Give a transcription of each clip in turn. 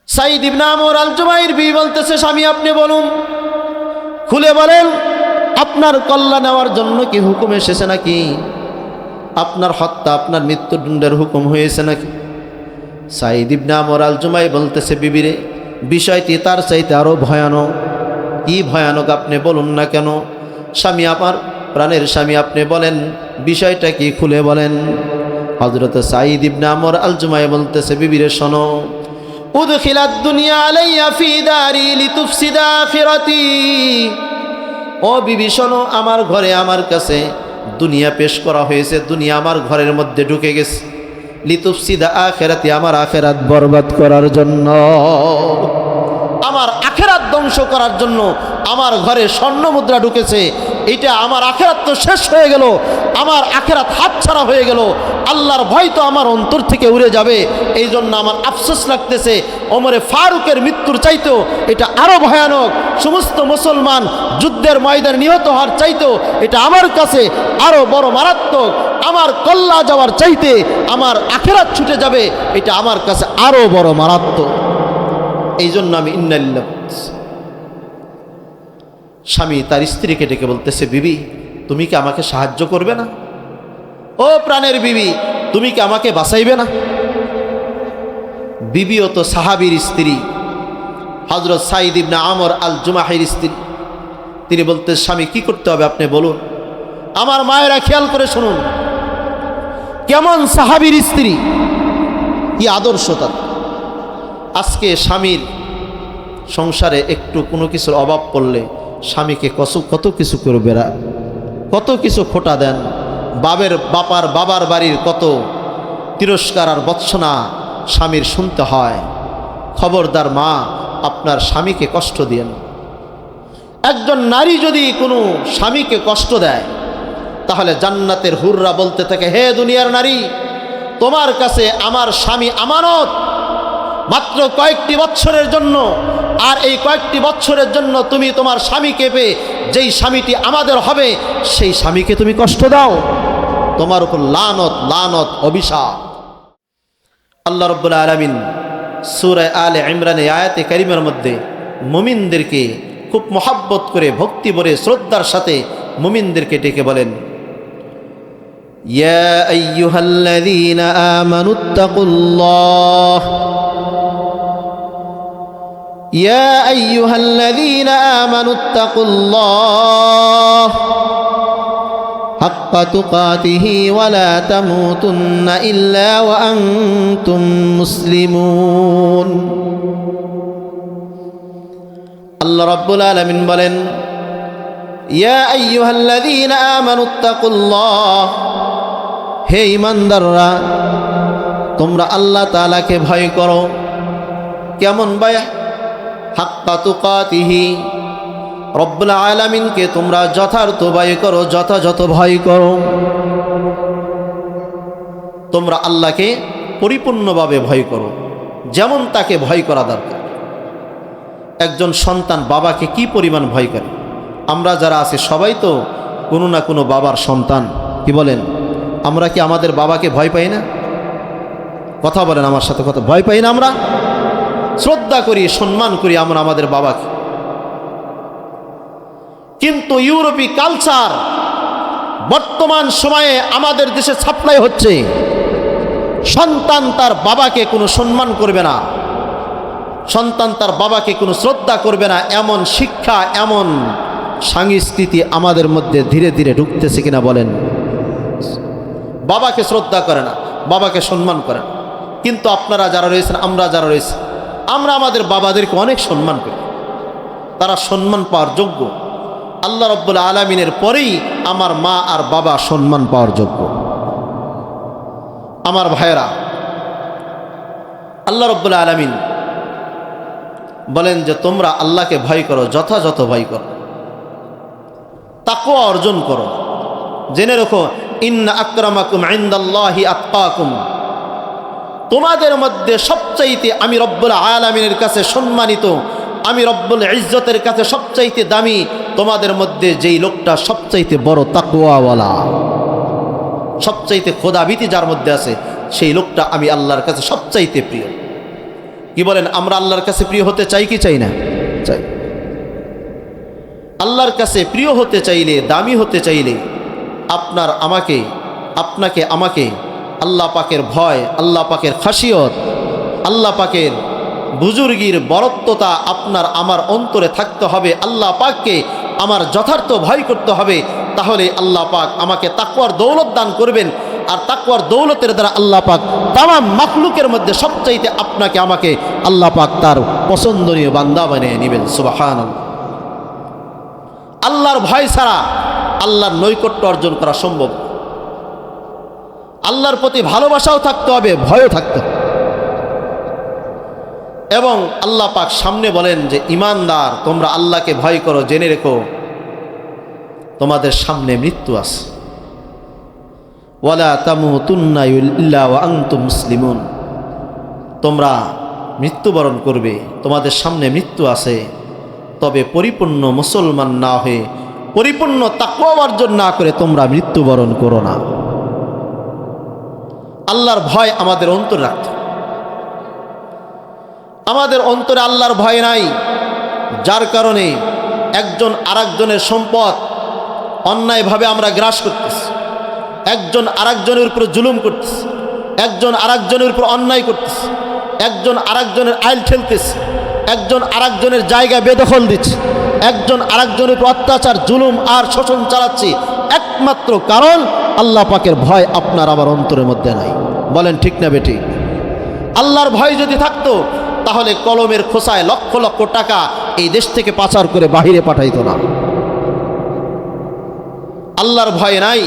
সাঈদ ইবনে আমর আল জুমাইর বিবি বলতেছে, স্বামী আপনি বলুন, খুলে বলেন, আপনার কল্যাণ নেওয়ার জন্য কি হুকুম এসেছে নাকি? আপনার হত্যা, আপনার মৃত্যুদণ্ডের হুকুম হয়েছে নাকি? সাঈদ ইবনে আমর আল জুমাই বলতেছে, বিবিরে, বিষয়টি তার চাইতে আরো ভয়ানক। কি ভয়ানক আপনি বলুন না কেন? স্বামী, আমার প্রাণের স্বামী, আপনি বলেন বিষয়টা কি, খুলে বলেন। হযরত সাঈদ ইবনে আমর আল জুমাই বলতেছে, বিবিরে শোনো, উদখিলাদ দুনিয়া আলাইয়া ফি দারি লিতুফসিদা আখিরাতি। ও বিবি শোনো, আমার ঘরে আমার কাছে দুনিয়া পেশ করা হয়েছে, দুনিয়া আমার ঘরের মধ্যে ঢুকে গেছে, লিতুফসিদা আখিরাতি, আমার আখিরাত বরবাদ করার জন্য, আমার আখিরাত ধ্বংস করার জন্য আমার ঘরে স্বর্ণ মুদ্রা ঢুকেছে। এটা আমার আখিরাত তো শেষ হয়ে গেল, আমার আখিরাত হাতছাড়া হয়ে গেল, আল্লাহর ভয় তো আমার অন্তর থেকে উড়ে যাবে। এই জন্য আমার আফসোস লাগতেছে, ওমরে ফারুকের মৃত্যুর চাইতেও এটা আরো ভয়ানক। সমস্ত মুসলমান যুদ্ধের ময়দানে নিহত হওয়ার চাইতেও এটা আমার কাছে আরো বড় মারাত্মক। আমার কল্লা যাওয়ার চাইতে আমার আখিরাত ছুটে যাবে, এটা আমার কাছে আরো বড় মারাত্মক। এই জন্য আমি ইন্নালিল্লাহ। স্বামী তার স্ত্রীকে ডেকে বলতেছে, বিবি তুমি কি আমাকে সাহায্য করবে না? ও প্রাণের বিবি, তুমি কি আমাকে বাঁচাইবে না? বিবিও তো সাহাবীর স্ত্রী, হযরত সাঈদ ইবনে আমর আল জুমাহির স্ত্রী। তিনি বলতে, স্বামী কি করতে হবে আপনি বলুন। আমার মায়েরা খেয়াল করে শুনুন, কেমন সাহাবীর স্ত্রী, কি আদর্শতা। আজকে স্বামীর সংসারে একটু কোনো কিছুর অভাব পড়লে স্বামীকে কত কিছু করে বেড়া, কত কিছু খোটা দেন। বাবার বাড়ির কত তিরস্কার আর বৎসনা স্বামীর শুনতে হয়। খবরদার মা, আপনার স্বামীকে কষ্ট দিয়েন। একজন নারী যদি কোনো স্বামীকে কষ্ট দেয়, তাহলে জান্নাতের হুররা বলতে থাকে, হে দুনিয়ার নারী, তোমার কাছে আমার স্বামী আমানত, মাত্র কয়েকটি বছরের জন্য। আর এই কয়েকটি বছরের জন্য তুমি তোমার স্বামীকে পেয়ে যেই স্বামীটি আমাদের হবে, সেই স্বামীকে তুমি কষ্ট দাও, তোমার উপর লানত, লানত, অভিশাপ। আল্লাহ রাব্বুল আলামিন সূরা আলে ইমরান আয়াতে কারিমার মধ্যে মুমিনদেরকে খুব মহব্বত করে, ভক্তি ভরে, শ্রদ্ধার সাথে মুমিনদেরকে ডেকে বলেন, ইয়া আইয়ুহাল্লাযীনা আমানুত্তাকুল্লাহ, يا أيها الذين آمنوا اتقوا الله حق تقاته ولا تموتن إلا وأنتم مسلمون। الله رب العالمين বলেন, يا أيها الذين آمنوا اتقوا الله, হে ঈমানদাররা, তোমরা আল্লাহ তাআলাকে ভয় করো। কেমন ভয়? হাক্কা তুকাতিহি, রব্বুল আলামিনকে তোমরা যথার্থ ভয় করো, যথাযথ ভয় করো। তোমরা আল্লাহকে পরিপূর্ণভাবে ভয় করো, যেমন তাকে ভয় করা দরকার। একজন সন্তান বাবাকে কি পরিমাণ ভয় করে? আমরা যারা আছি সবাই তো কোনো না কোনো বাবার সন্তান, কি বলেন? আমরা কি আমাদের বাবাকে ভয় পাই না? কথা বলেন আমার সাথে, কথা ভয় পাই না? আমরা শ্রদ্ধা করি, সম্মান করি আমরা আমাদের বাবাকে। কিন্তু ইউরোপী কালচার বর্তমান সময়ে আমাদের দেশে সাপ্লাই হচ্ছে। সন্তান তার বাবাকে কোনো সম্মান করবে না, সন্তান তার বাবাকে কোনো শ্রদ্ধা করবে না, এমন শিক্ষা, এমন সংস্কৃতি আমাদের মধ্যে ধীরে ধীরে ঢুকতেছে কিনা বলেন? বাবাকে শ্রদ্ধা করে না, বাবাকে সম্মান করে না। কিন্তু আপনারা যারা রয়েছেন, আমরা যারা রয়েছি, আমরা আমাদের বাবাদেরকে অনেক সম্মান করি, তারা সম্মান পাওয়ার যোগ্য। আল্লাহ রাব্বুল আলামিনের পরেই আমার মা আর বাবা সম্মান পাওয়ার যোগ্য। আমার ভাইয়েরা, আল্লাহ রাব্বুল আলামিন বলেন যে তোমরা আল্লাহকে ভয় করো, যথাযথ ভয় করো, তাকওয়া অর্জন করো। জেনে রাখো, ইন্না আকরামাকুম ইনদাল্লাহি আতকাকুম, তোমাদের মধ্যে সবচাইতে আমি রব্বুল আলামিনের কাছে সম্মানিত, আমি রব্বুল ইজ্জতের কাছে সবচাইতে দামি, তোমাদের মধ্যে যেই লোকটা সবচাইতে বড় তাকওয়াওয়ালা, সবচাইতে খোদাভীতি যার মধ্যে আছে, সেই লোকটা আমি আল্লাহর কাছে সবচাইতে প্রিয়। কি বলেন, আমরা আল্লাহর কাছে প্রিয় হতে চাই কি চাই না? চাই। আল্লাহর কাছে প্রিয় হতে চাইলে, দামি হতে চাইলে আপনার আমাকে, আপনাকে আমাকে আল্লাহ পাকের ভয়, আল্লাহ পাকের খাসিয়ত, আল্লাহ পাকের বুজুর্গির বরত্বতা আপনার আমার অন্তরে থাকতে হবে। আল্লাহ পাককে আমার যথার্থ ভয় করতে হবে। তাহলে আল্লাহ পাক আমাকে তাকওয়ার দৌলত দান করবেন। আর তাকওয়ার দৌলতের দ্বারা আল্লাহ পাক তামাম মাখলুকের মধ্যে সবচাইতে আপনাকে আমাকে আল্লাহ পাক তার পছন্দনীয় বান্দা বানিয়ে নেবেন। সুবহানাল্লাহ। আল্লাহর ভয় ছাড়া আল্লাহর নৈকট্য অর্জন করা সম্ভব। আল্লাহর প্রতি ভালোবাসাও থাকতে হবে, ভয়ও থাকতে হবে। এবং আল্লাহ পাক সামনে বলেন যে ঈমানদার তোমরা আল্লাহকে ভয় করো, জেনে রেখো তোমাদের সামনে মৃত্যু আছে। ওয়ালা তামুতুন্না ইল্লা ওয়া আনতুম মুসলিমুন, তোমরা মৃত্যুবরণ করবে, তোমাদের সামনে মৃত্যু আছে, তবে পরিপূর্ণ মুসলমান না হয়ে, পরিপূর্ণ তাকওয়া অর্জন না করে তোমরা মৃত্যুবরণ করো না। আল্লাহর ভয় আমাদের অন্তরে রাখতে। আমাদের অন্তরে আল্লাহর ভয় নাই, যার কারণে একজন আরেকজনের সম্পদ অন্যায়ভাবে আমরা গ্রাস করতেছি, একজন আরেকজনের উপর জুলুম করতেছি, একজন আরেকজনের উপর অন্যায় করতেছি, একজন আরেকজনের আইল ঠেলতেছি, একজন আরেকজনের জায়গা বেদখল দিচ্ছে, একজন আরেকজনের উপর অত্যাচার, জুলুম আর শোষণ চালাচ্ছি। একমাত্র কারণ আল্লাহ পাকের ভয় আপনার আমার অন্তরের মধ্যে নাই। বলেন ঠিক না বেঠিক? আল্লাহর ভয় যদি থাকতো তাহলে কলমের খোসায় লক্ষ লক্ষ টাকা এই দেশ থেকে পাচার করে বাহিরে পাঠাইতো না। আল্লাহর ভয় নাই,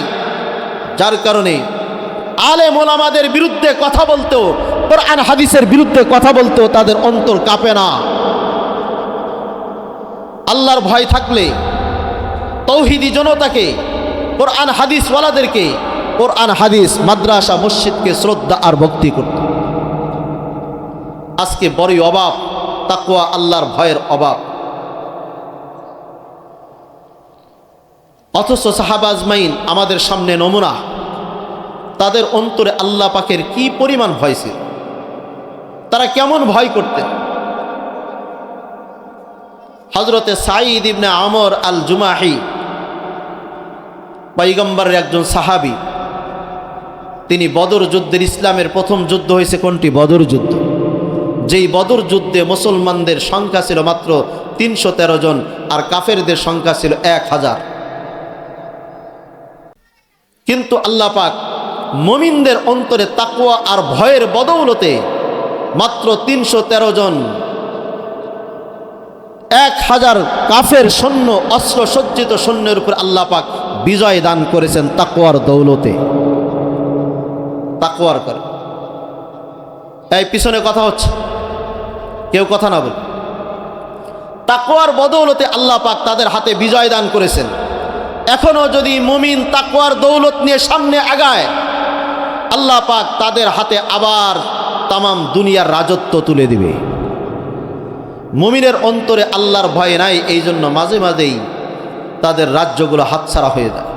যার কারণে আলেম ওলামাদের বিরুদ্ধে কথা বলতেও, কোরআন হাদিসের বিরুদ্ধে কথা বলতেও তাদের অন্তর কাঁপে না। আল্লাহর ভয় থাকলে তৌহিদি জনতাকে, কোরআন হাদিস ওয়ালাদেরকে, কোরআন হাদিস মাদ্রাসা মসজিদকে শ্রদ্ধা আর ভক্তি করত। আজকে বড়ই অভাব, তাকওয়া আল্লাহর ভয়ের অভাব। অথচ সাহাবা আজমাইন আমাদের সামনে নমুনা। তাদের অন্তরে আল্লাহ পাকের কি পরিমাণ ভয় ছিল, তারা কেমন ভয় করতেন। হযরতে সাঈদ ইবনে আমর আল জুমাহি পয়গম্বরের একজন সাহাবী। তিনি বদর যুদ্ধের, ইসলামের প্রথম যুদ্ধ হয়েছে কোনটি? বদর যুদ্ধ। যেই বদর যুদ্ধে মুসলমানদের সংখ্যা ছিল মাত্র 313 জন আর কাফেরদের সংখ্যা ছিল 1000। কিন্তু আল্লাহ পাক মুমিনদের অন্তরে তাকওয়া আর ভয়ের বদৌলতে মাত্র 313 জন 1000 কাফের সৈন্য, অস্ত্র সজ্জিত সৈন্যের উপর আল্লাহ পাক বিজয় দান করেছেন তাকওয়ার দৌলতে। তাকওয়ার করে এই পিছনে কথা হচ্ছে, কেউ কথা না বলে। তাকওয়ার বদৌলতে আল্লাহ পাক তাদের হাতে বিজয় দান করেছেন। এখনো যদি মুমিন তাকওয়ার দৌলত নিয়ে সামনে আগায়, আল্লাহ পাক তাদের হাতে আবার তামাম দুনিয়ার রাজত্ব তুলে দিবে। মুমিনের অন্তরে আল্লাহর ভয় নাই, এই জন্য মাঝে মাঝেই তাদের রাজ্যগুলো হাতছাড়া হয়ে যায়।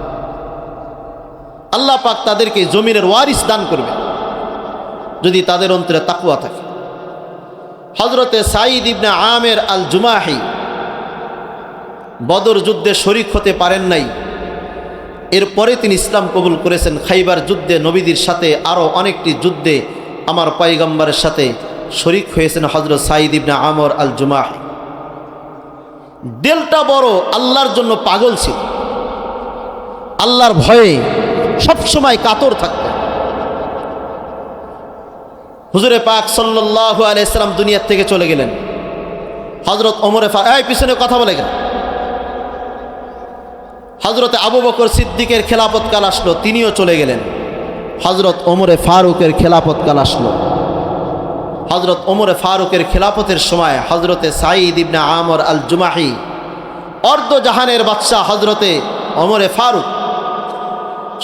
আল্লাহ পাক তাদেরকে জমিনের ওয়ারিস দান করবে যদি তাদের অন্তরে তাকওয়া থাকে। হযরতে সাঈদ ইবনে আমের আল জুমাহি বদর যুদ্ধে শরীক হতে পারেন নাই। এরপরে তিনি ইসলাম কবুল করেছেন। খাইবার যুদ্ধে নবীদের সাথে আরও অনেকটি যুদ্ধে আমার পয়গম্বরের সাথে শরীক হয়েছেন হযরত সাঈদ ইবনে আমর আল জুমাহি। দিলটা বড়, আল্লাহর জন্য পাগল ছিল, আল্লাহর ভয়ে সবসময় কাতর থাকতেন। হুজুরে পাক সাল্লাল্লাহু আলাইহি সাল্লাম দুনিয়ার থেকে চলে গেলেন। হযরত ওমরে ফারুক পিছনে কথা বলে গেলেন। হযরতে আবু বকর সিদ্দিকের খেলাফত কাল আসলো, তিনিও চলে গেলেন। হযরত ওমরে ফারুকের খেলাফত কাল আসলো। হযরত ওমরে ফারুকের খেলাফতের সময় হযরতে সাঈদ ইবনে আমর আল জুমাহি, অর্ধ জাহানের বাদশাহ হযরতে ওমরে ফারুক,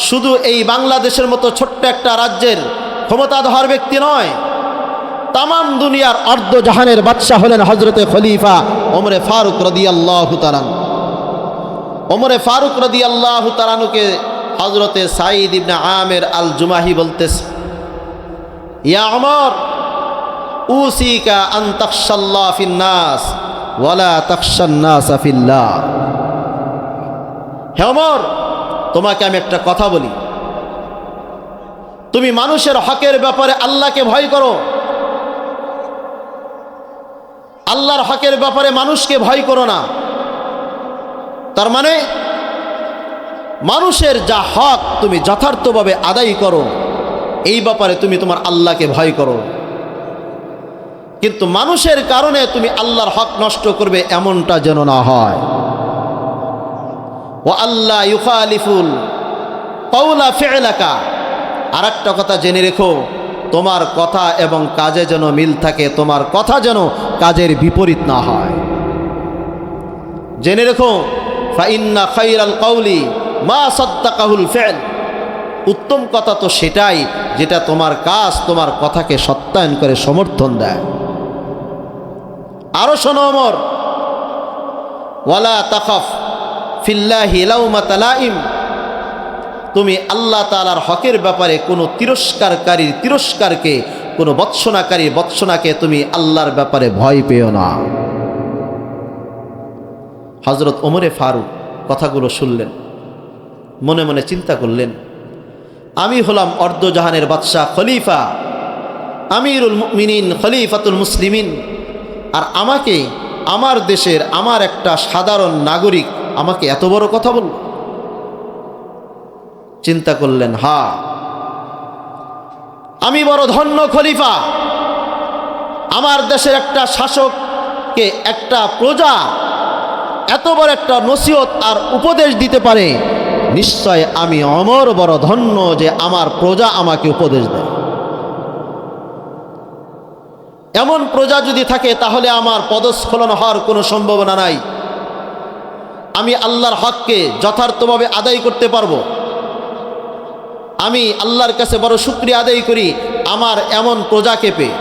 শুধু এই বাংলাদেশের মতো ছোট্ট একটা রাজ্যের ক্ষমতাধর ব্যক্তি নয়, তামাম দুনিয়ার অর্ধ জাহানের বাদশাহ হলেন হযরতে খলিফা ওমরে ফারুক রাদিয়াল্লাহু তাআলা। ওমরে ফারুক রাদিয়াল্লাহু তাআলাকে হযরতে সাঈদ ইবনে আমের আল জুমাহি বলতেছে, ইয়া ওমর, উসিকা আন তাখশাল্লাহ ফিন নাস ওয়ালা তাখশান নাস ফিল্লাহ। হে ওমর, তোমাকে আমি একটা কথা বলি, তুমি মানুষের হকের ব্যাপারে আল্লাহকে ভয় করো, আল্লাহর হকের ব্যাপারে মানুষকে ভয় করো না। তার মানে মানুষের যা হক তুমি যথার্থভাবে আদায় করো, এই ব্যাপারে তুমি তোমার আল্লাহকে ভয় করো। কিন্তু মানুষের কারণে তুমি আল্লাহর হক নষ্ট করবে এমনটা যেন না হয়। ও আল্লাহ ইউখালিফুল কাওলা ফি'লাকা, আর একটা কথা জেনে রেখো, তোমার কথা এবং কাজে যেন মিল থাকে, তোমার কথা যেন কাজের বিপরীত না হয়। জেনে রেখো, ফাইন্না খাইরাল কাউলি মা সাদ্দাকাহুল ফি'ল, উত্তম কথা তো সেটাই যেটা তোমার কাজ তোমার কথাকে সত্যায়ন করে সমর্থন দেয়। আরো শোনো ওমর, ওয়ালা তাখাফ ফিল্লাহি লাউমাতা লাইম, তুমি আল্লাহ তাআলার হকের ব্যাপারে কোনো তিরস্কারকারীর তিরস্কারকে, কোনো বৎসনাকারীর বৎসনাকে তুমি আল্লাহর ব্যাপারে ভয় পেও না। হযরত ওমরে ফারুক কথাগুলো শুনলেন, মনে মনে চিন্তা করলেন, আমি হলাম অর্ধজাহানের বাদশাহ, খলিফা, আমিরুল মুমিনিন, খলিফাতুল মুসলিমিন, আর আমাকে আমার দেশের আমার একটা সাধারণ নাগরিক আমাকে এত বড় কথা বলল। চিন্তা করলেন, আমি বড় ধন্য খলিফা, আমার দেশের একটা শাসককে একটা প্রজা এত বড় একটা নসিহত আর উপদেশ দিতে পারে, নিশ্চয় আমি ওমর বড় ধন্য যে আমার প্রজা আমাকে উপদেশ দেয়। এমন প্রজা যদি থাকে তাহলে আমার পদস্খলন হওয়ার কোনো সম্ভাবনা নাই, আমি আল্লাহর হককে যথার্থভাবে আদায় করতে পারবো। আমি আল্লাহর কাছে বড় শুকরিয়া আদায় করি আমার এমন প্রজাকে পেয়ে।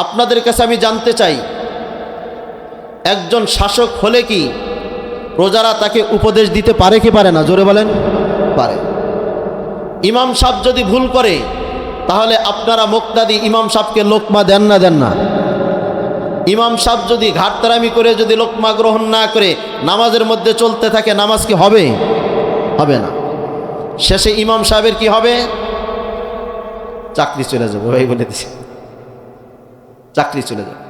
আপনাদের কাছে আমি জানতে চাই, একজন শাসক হলে কি প্রজারা তাকে উপদেশ দিতে পারে কি পারে না? জোরে বলেন। পারে। ইমাম সাহেব যদি ভুল করে তাহলে আপনারা মুক্তাদি ইমাম সাহেবকে লোকমা দেন না? দেন না। ইমাম সাহেব যদি ঘাটতারামি করে যদি লোকমা গ্রহণ না করে নামাজের মধ্যে চলতে থাকে, নামাজ কি হবে? হবে না। শেষে ইমাম সাহেবের কি হবে? চাকরি চলে যাবে। ভাই বলে দিছে, চাকরি চলে যাবে।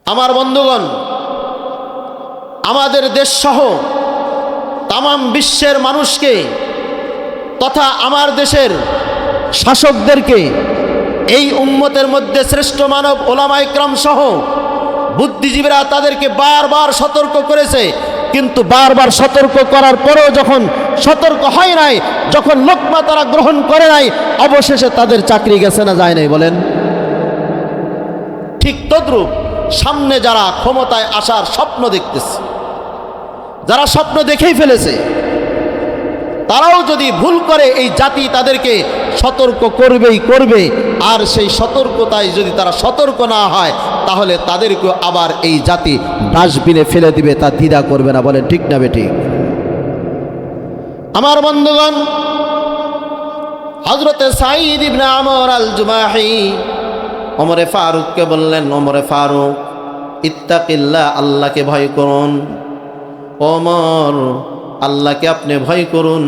আমার বন্ধুগণ, আমাদের দেশ সহ তামাম বিশ্বের মানুষকে তথা আমার দেশের শাসকদেরকে এই উম্মতের মধ্যে শ্রেষ্ঠ মানব ওলামা ইকরাম সহ বুদ্ধিজীবীরা তাদেরকে বারবার সতর্ক করেছে, কিন্তু বারবার সতর্ক করার পরেও যখন সতর্ক হয় নাই, যখন লোকমা তারা গ্রহণ করে নাই, অবশেষে তাদের চাকরি গেছে না যায় নাই? বলেন। ঠিক তদ্রূপ সামনে যারা ক্ষমতায় আসার স্বপ্ন দেখতেছে, যারা স্বপ্ন দেখেই ফেলেছে, তারাও যদি ভুল করে এই জাতি তাদেরকে সতর্ক করবেই করবে। আর সেই সতর্কতায় যদি তারা সতর্ক না হয় তাহলে তাদেরকে আবার এই জাতি ডাস্টবিনে ফেলে দিবে, তা দ্বিধা করবে না। বলেন ঠিক না বেঠিক? আমার বন্ধুগণ, হযরতে সাঈদ ইবনে আমর আল জুমাহি ওমরে ফারুককে বললেন, ওমরে ফারুক ইত্তাকিল্লাহ, আল্লাহকে ভয় করুন। ওমর, আল্লাহকে আপনি ভয় করুন,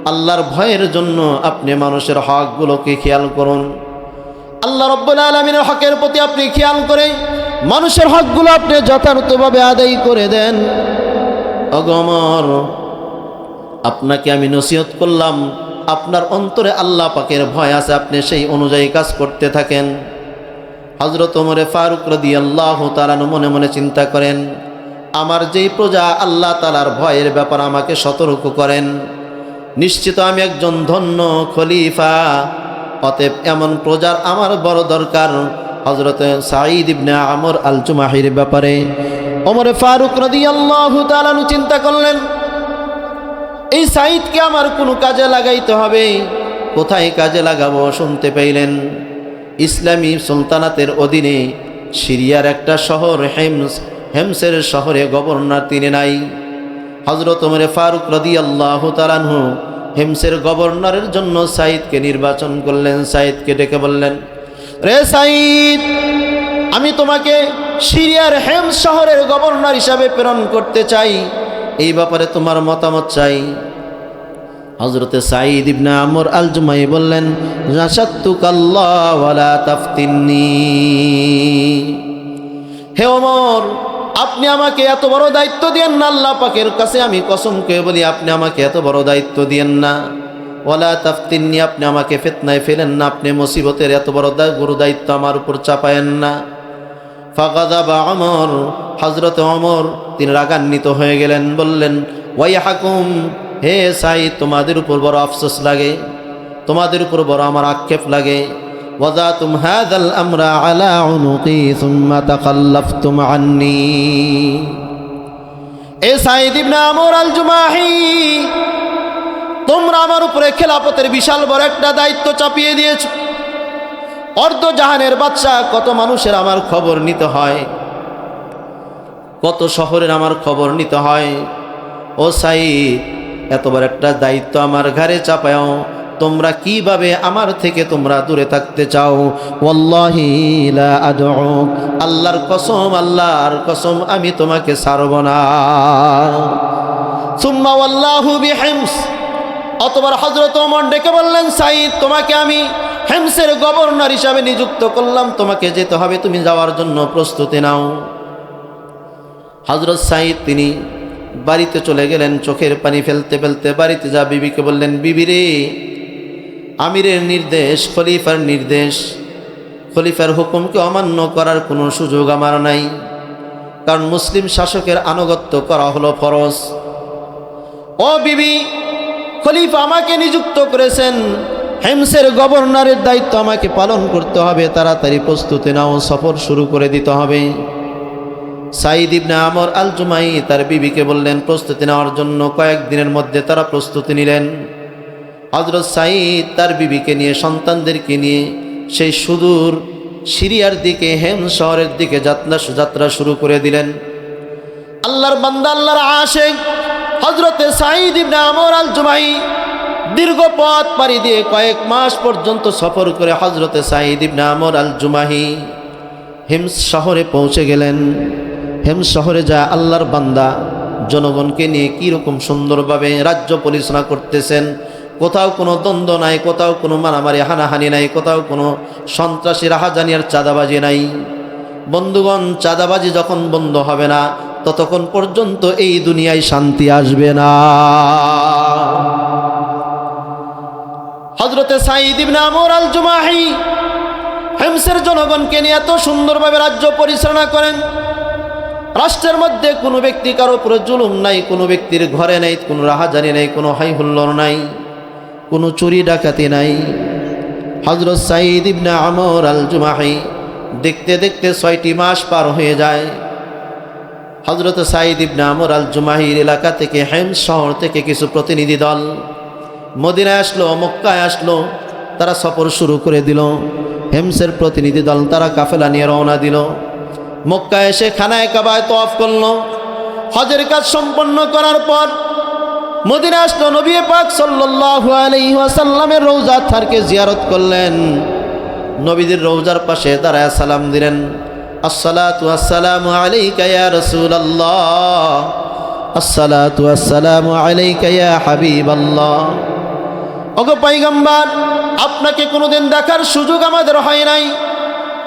আল্লাহর ভয়ের জন্য আপনি মানুষের হকগুলোকে খেয়াল করুন। আল্লাহ রাব্বুল আলামিনের হকের প্রতি আপনি খেয়াল করে মানুষের হকগুলো আপনি যথার্থভাবে আদায় করে দেন। ওগো ওমর, আপনাকে আমি নসিহত করলাম, আপনার অন্তরে আল্লাহ পাকের ভয় আছে, আপনি সেই অনুযায়ী কাজ করতে থাকেন। হযরত ওমরে ফারুক রাদিয়াল্লাহু তাআলা মনে মনে চিন্তা করেন, আমার যেই প্রজা আল্লাহ তাআলার ভয়ের ব্যাপার আমাকে সতর্ক করেন, নিশ্চিত আমি একজন ধন্য খলিফা, অতএব এমন প্রজার আমার বড় দরকার। হযরত সাঈদ ইবনে আমর আল জুমাহির ব্যাপারে ওমরে ফারুক রাদিয়াল্লাহু তাআলা চিন্তা করলেন, এই সাঈদকে আমার কোনো কাজে লাগাইতে হবে। কোথায় কাজে লাগাবো? শুনতে পাইলেন ইসলামী সুলতানাতের অধীনে সিরিয়ার একটা শহর হেমসের শহরে গভর্নর তিনি নাই। হযরত ওমরে ফারুক রাদিয়াল্লাহু তাআলা হিমসের গভর্নরের জন্য সাইদকে নির্বাচন করলেন। সাইদকে ডেকে বললেন, রে সাইদ, আমি তোমাকে সিরিয়ার হেমস শহরের গভর্নর হিসাবে প্রেরণ করতে চাই, এই ব্যাপারে তোমার মতামত চাই। হযরতে সাঈদ ইবনে আমর আল জুমাহি বললেন, নাশাত্তুকাল্লাহ ওয়ালা তাফতিননি। হে ওমর, আপনি আমাকে এত বড় দায়িত্ব দিয়েন না, আল্লাহ পাকের কাছে আমি কসম করে বলি আপনি আমাকে এত বড় দায়িত্ব দিয়েন না। ওয়ালা তাফতিননি, আপনি আমাকে ফিতনায় ফেলেন না, আপনি মুসিবতের এত বড় গুরু দায়িত্ব আমার উপর চাপায়েন না। ফাগাদাবা ওমর, হযরত ওমর তিনি রাগান্বিত হয়ে গেলেন, বললেন, ওয়াইহাকুম, হে সাঈদ, তোমাদের উপর বড় আফসোস লাগে, তোমাদের উপর বড় আমার আক্ষেপ লাগে। ওয়াযাতুম হাযাল আমরা আলা উনুকি সুম্মা তাকাল্লাফতুম আন্নী। এ সাঈদ ইবনে আমর আল জুমাহি, তোমরা আমার উপরে খেলাফতের বিশাল বড় একটা দায়িত্ব চাপিয়ে দিয়েছ। অর্ধ জাহানের বাদশা, কত মানুষের আমার খবর নিতে হয়, কত শহরের আমার খবর নিতে হয়। ও সাঈদ, এতবার একটা দায়িত্ব আমার ঘাড়ে চাপাও, তোমরা কিভাবে আমার থেকে তোমরা দূরে থাকতে চাও? ওয়াল্লাহি লা আদউ, আল্লাহর কসম, আল্লাহর কসম, আমি তোমাকে ছাড়ব না। সুম্মা ওয়াল্লাহু বিহিমস, অতবার হযরত ওমর ডেকে বললেন, সাঈদ, তোমাকে আমি হিমসের গভর্নর হিসাবে নিযুক্ত করলাম, তোমাকে যেতে হবে, তুমি যাওয়ার জন্য প্রস্তুতি নাও। হযরত সাঈদ তিনি বাড়িতে চলে গেলেন, চোখের পানি ফেলতে ফেলতে বাড়িতে যা বিবিকে বললেন, বিবি রে, আমিরের নির্দেশ, খলিফার নির্দেশ, খলিফার হুকুমকে অমান্য করার কোনো সুযোগ আমার নাই, কারণ মুসলিম শাসকের আনুগত্য করা হলো ফরজ। ও বিবি, খলিফা আমাকে নিযুক্ত করেছেন, হিমসের গভর্নরের দায়িত্ব আমাকে পালন করতে হবে, তাড়াতাড়ি প্রস্তুতি নাও, সফর শুরু করে দিতে হবে। সাঈদ ইবনে আমর আল জুমাহি তার বিবিকে বললেন প্রস্তুতি নেওয়ার জন্য। কয়েকদিনের মধ্যে তারা প্রস্তুতি নিলেন। হযরত সাঈদ তার বিবিকে নিয়ে, সন্তানদেরকে নিয়ে সেই সুদূর সিরিয়ার দিকে, হেমস শহরের দিকে যাত্রা শুরু করে দিলেন। আল্লাহর বান্দা, আল্লাহর আশিক হযরতে সাঈদ ইবনে আমর আল জুমাহি দীর্ঘ পথ পাড়ি দিয়ে কয়েক মাস পর্যন্ত সফর করে হযরতে সাঈদ ইবনে আমর আল জুমাহি হিমস শহরে পৌঁছে গেলেন। হেমস শহরে যা আল্লাহর বান্দা জনগণকে নিয়ে কীরকম সুন্দরভাবে রাজ্য পরিচালনা করতেছেন। কোথাও কোনো দ্বন্দ্ব নাই, কোথাও কোনো মারামারি হানাহানি নাই, কোথাও কোনো সন্ত্রাসী রাহাজানি আর চাঁদাবাজি নাই। বন্ধুগণ, চাঁদাবাজি যখন বন্ধ হবে না, ততক্ষণ পর্যন্ত এই দুনিয়ায় শান্তি আসবে না। হযরতে সাঈদ ইবনে আমর আল জুমাহি হিমসের জনগণকে নিয়ে এত সুন্দরভাবে রাজ্য পরিচালনা করেন। রাষ্ট্রের মধ্যে কোনো ব্যক্তি কারো উপরে জুলুম নাই, কোনো ব্যক্তির ঘরে নাই কোনো রাহাজানি নাই, কোনো হাই হুল্লোড় নাই, কোনো চুরি ডাকাতি নাই। হযরত সাঈদ ইবনে আমর আল জুমাহি দেখতে দেখতে 6টি মাস পার হয়ে যায়। হযরত সাঈদ ইবনে আমর আল জুমাহির এলাকা থেকে, হেমস শহর থেকে কিছু প্রতিনিধি দল মদিনায় আসলো, মক্কায় আসলো, তারা সফর শুরু করে দিল। হেমসের প্রতিনিধি দল তারা কাফেলা নিয়ে রওনা দিল। মক্কায় এসে খানায়ে কাবায় তওয়াফ করলো। হজের কাজ সম্পন্ন করার পর মদিনায় আসলো, নবী পাক সাল্লাল্লাহু আলাইহি ওয়াসাল্লামের রওজা থারকে জিয়ারত করলেন। নবীদের রওজার পাশে দাঁড়ায় সালাম দিলেন, আসসালাতু আসসালামু আলাইকা ইয়া রাসূলুল্লাহ, আসসালাতু আসসালামু আলাইকা ইয়া হাবিবাল্লাহ। ওগো পয়গম্বর, আপনাকে কোনোদিন দেখার সুযোগ আমাদের হয় নাই।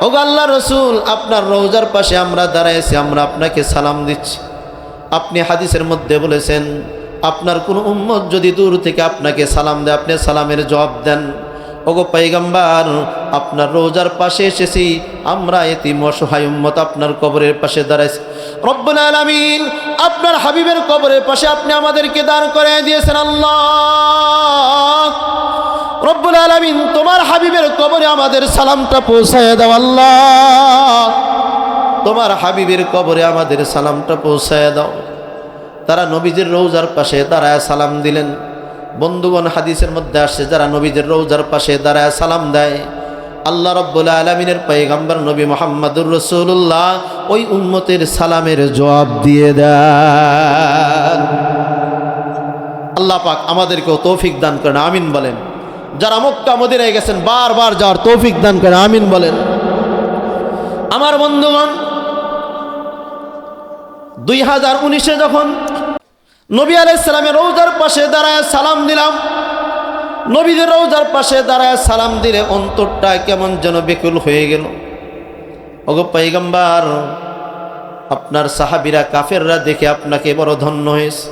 ওগো আল্লাহ রসুল, আপনার রওজার পাশে আমরা দাঁড়াইছি, আমরা আপনাকে সালাম দিচ্ছি। আপনি হাদিসের মধ্যে বলেছেন, আপনার কোনো উম্মত যদি দূর থেকে আপনাকে সালাম দেয়, আপনি সালামের জবাব দেন। ওগো পয়গম্বর, আপনার রওজার পাশে এসেছি, আমরা এতিম অসহায় উম্মত আপনার কবরের পাশে দাঁড়াইছি। রব্বুল আলামিন আপনার হাবিবের কবরের পাশে আপনি আমাদেরকে দাঁড় করে দিয়েছেন। আল্লাহ রব্বুল আলামিন তোমার হাবিবের কবরে আমাদের সালামটা পৌঁছায় দাও। আল্লাহ তোমার হাবিবের কবরে আমাদের সালামটা পৌঁছায় দাও। তারা নবীজির রওজার পাশে দাঁড়ায় সালাম দিলেন। বন্ধুগণ, হাদিসের মধ্যে আসছে, যারা নবীজির রওজার পাশে দাঁড়ায় সালাম দেয়, আল্লাহ রব্বুল আলামিনের পয়গম্বর নবী মুহাম্মদুর রাসূলুল্লাহ ওই উম্মতের সালামের জবাব দিয়ে দেন। আল্লাহ পাক আমাদেরকেও তৌফিক দান করেন, আমিন বলেন। যারা মক্কা মদিনায় গেছেন বারবার যাওয়ার তৌফিক দান করেন, আমিন বলেন। আমার বন্ধুগণ, 2019-এ যখন নবী আলাইহিস সালামের রওজার পাশে দাঁড়ায় সালাম দিলাম, নবীদের রওজার পাশে দাঁড়ায় সালাম দিলে অন্তরটা কেমন যেন বেকুল হয়ে গেল। ওগো পয়গম্বর, আপনার সাহাবীরা কাফেররা দেখে আপনাকে বড় ধন্য হয়েছে,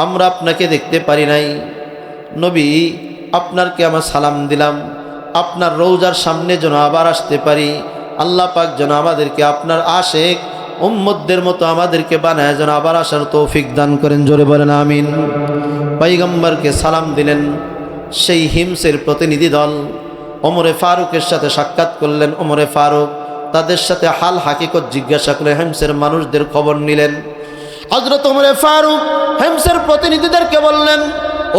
আমরা আপনাকে দেখতে পারি নাই। নবী, আপনারকে আমার সালাম দিলাম, আপনার রওজার সামনে যেন আবার আসতে পারি। আল্লাহ পাক যেন আমাদেরকে আপনার আশেক উম্মতদের মতো আমাদেরকে বানায় যেন আবার আসার তৌফিক দান করেন, জোরে বলেন আমিন। পয়গম্বরকে সালাম দিলেন। সেই হিমসের প্রতিনিধি দল ওমরে ফারুকের সাথে সাক্ষাৎ করলেন। ওমরে ফারুক তাদের সাথে হাল হাকিকত জিজ্ঞাসা করে হেমসের মানুষদের খবর নিলেন। হযরত ওমরে ফারুক হেমসের প্রতিনিধিদেরকে বললেন,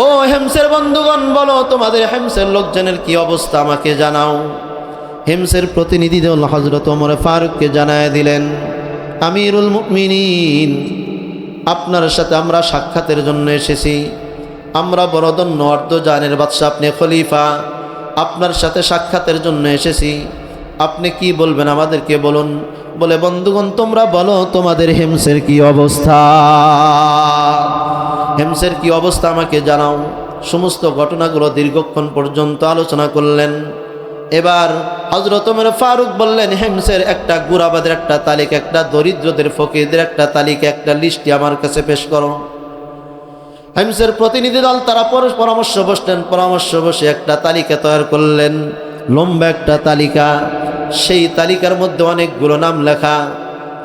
ও হেমসের বন্ধুগণ, বলো তোমাদের হেমসের লোকজনের কি অবস্থা, আমাকে জানাও। হেমসের প্রতিনিধি দল হযরত ওমরে ফারুককে জানায় দিলেন, আমিরুল মুমিনিন, আপনার সাথে আমরা সাক্ষাতের জন্য এসেছি। আমরা বড় ধন্য, অর্ধজাহানের বাদশা, আপনি খলিফা, আপনার সাথে সাক্ষাতের জন্য এসেছি। আপনি কি বলবেন আমাদেরকে বলুন। বলে, বন্ধুগণ তোমরা বলো তোমাদের হেমসের কি অবস্থা, হেমসের কি অবস্থা আমাকে জানাও। সমস্ত ঘটনাগুলো দীর্ঘক্ষণ পর্যন্ত আলোচনা করলেন। এবার হযরত ওমর ফারুক বললেন, হেমসের একটা গুরাবাদের একটা তালিকা, একটা দরিদ্রদের ফকিরদের একটা তালিকা, একটা লিস্টি আমার কাছে পেশ করো। হেমসের প্রতিনিধি দল তারা পরামর্শ বসলেন। পরামর্শ বসে একটা তালিকা তৈরি করলেন, লম্বা একটা তালিকা। সেই তালিকার মধ্যে অনেকগুলো নাম লেখা।